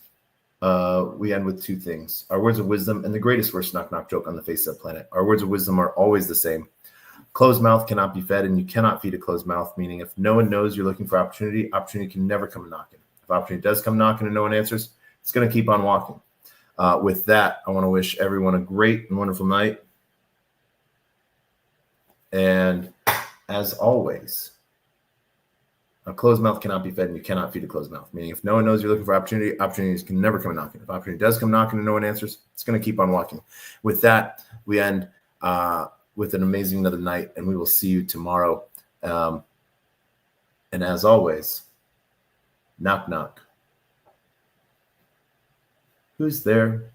we end with 2 things. Our words of wisdom and the greatest worst knock-knock joke on the face of the planet. Our words of wisdom are always the same. Closed mouth cannot be fed, and you cannot feed a closed mouth, meaning if no one knows you're looking for opportunity, opportunity can never come knocking. If opportunity does come knocking and no one answers, it's going to keep on walking. With that, I want to wish everyone a great and wonderful night. And as always, a closed mouth cannot be fed, and you cannot feed a closed mouth, meaning if no one knows you're looking for opportunity, opportunities can never come knocking. If opportunity does come knocking and no one answers, it's going to keep on walking. With that, we end with an amazing another night, and we will see you tomorrow. And as always, knock, knock. Who's there?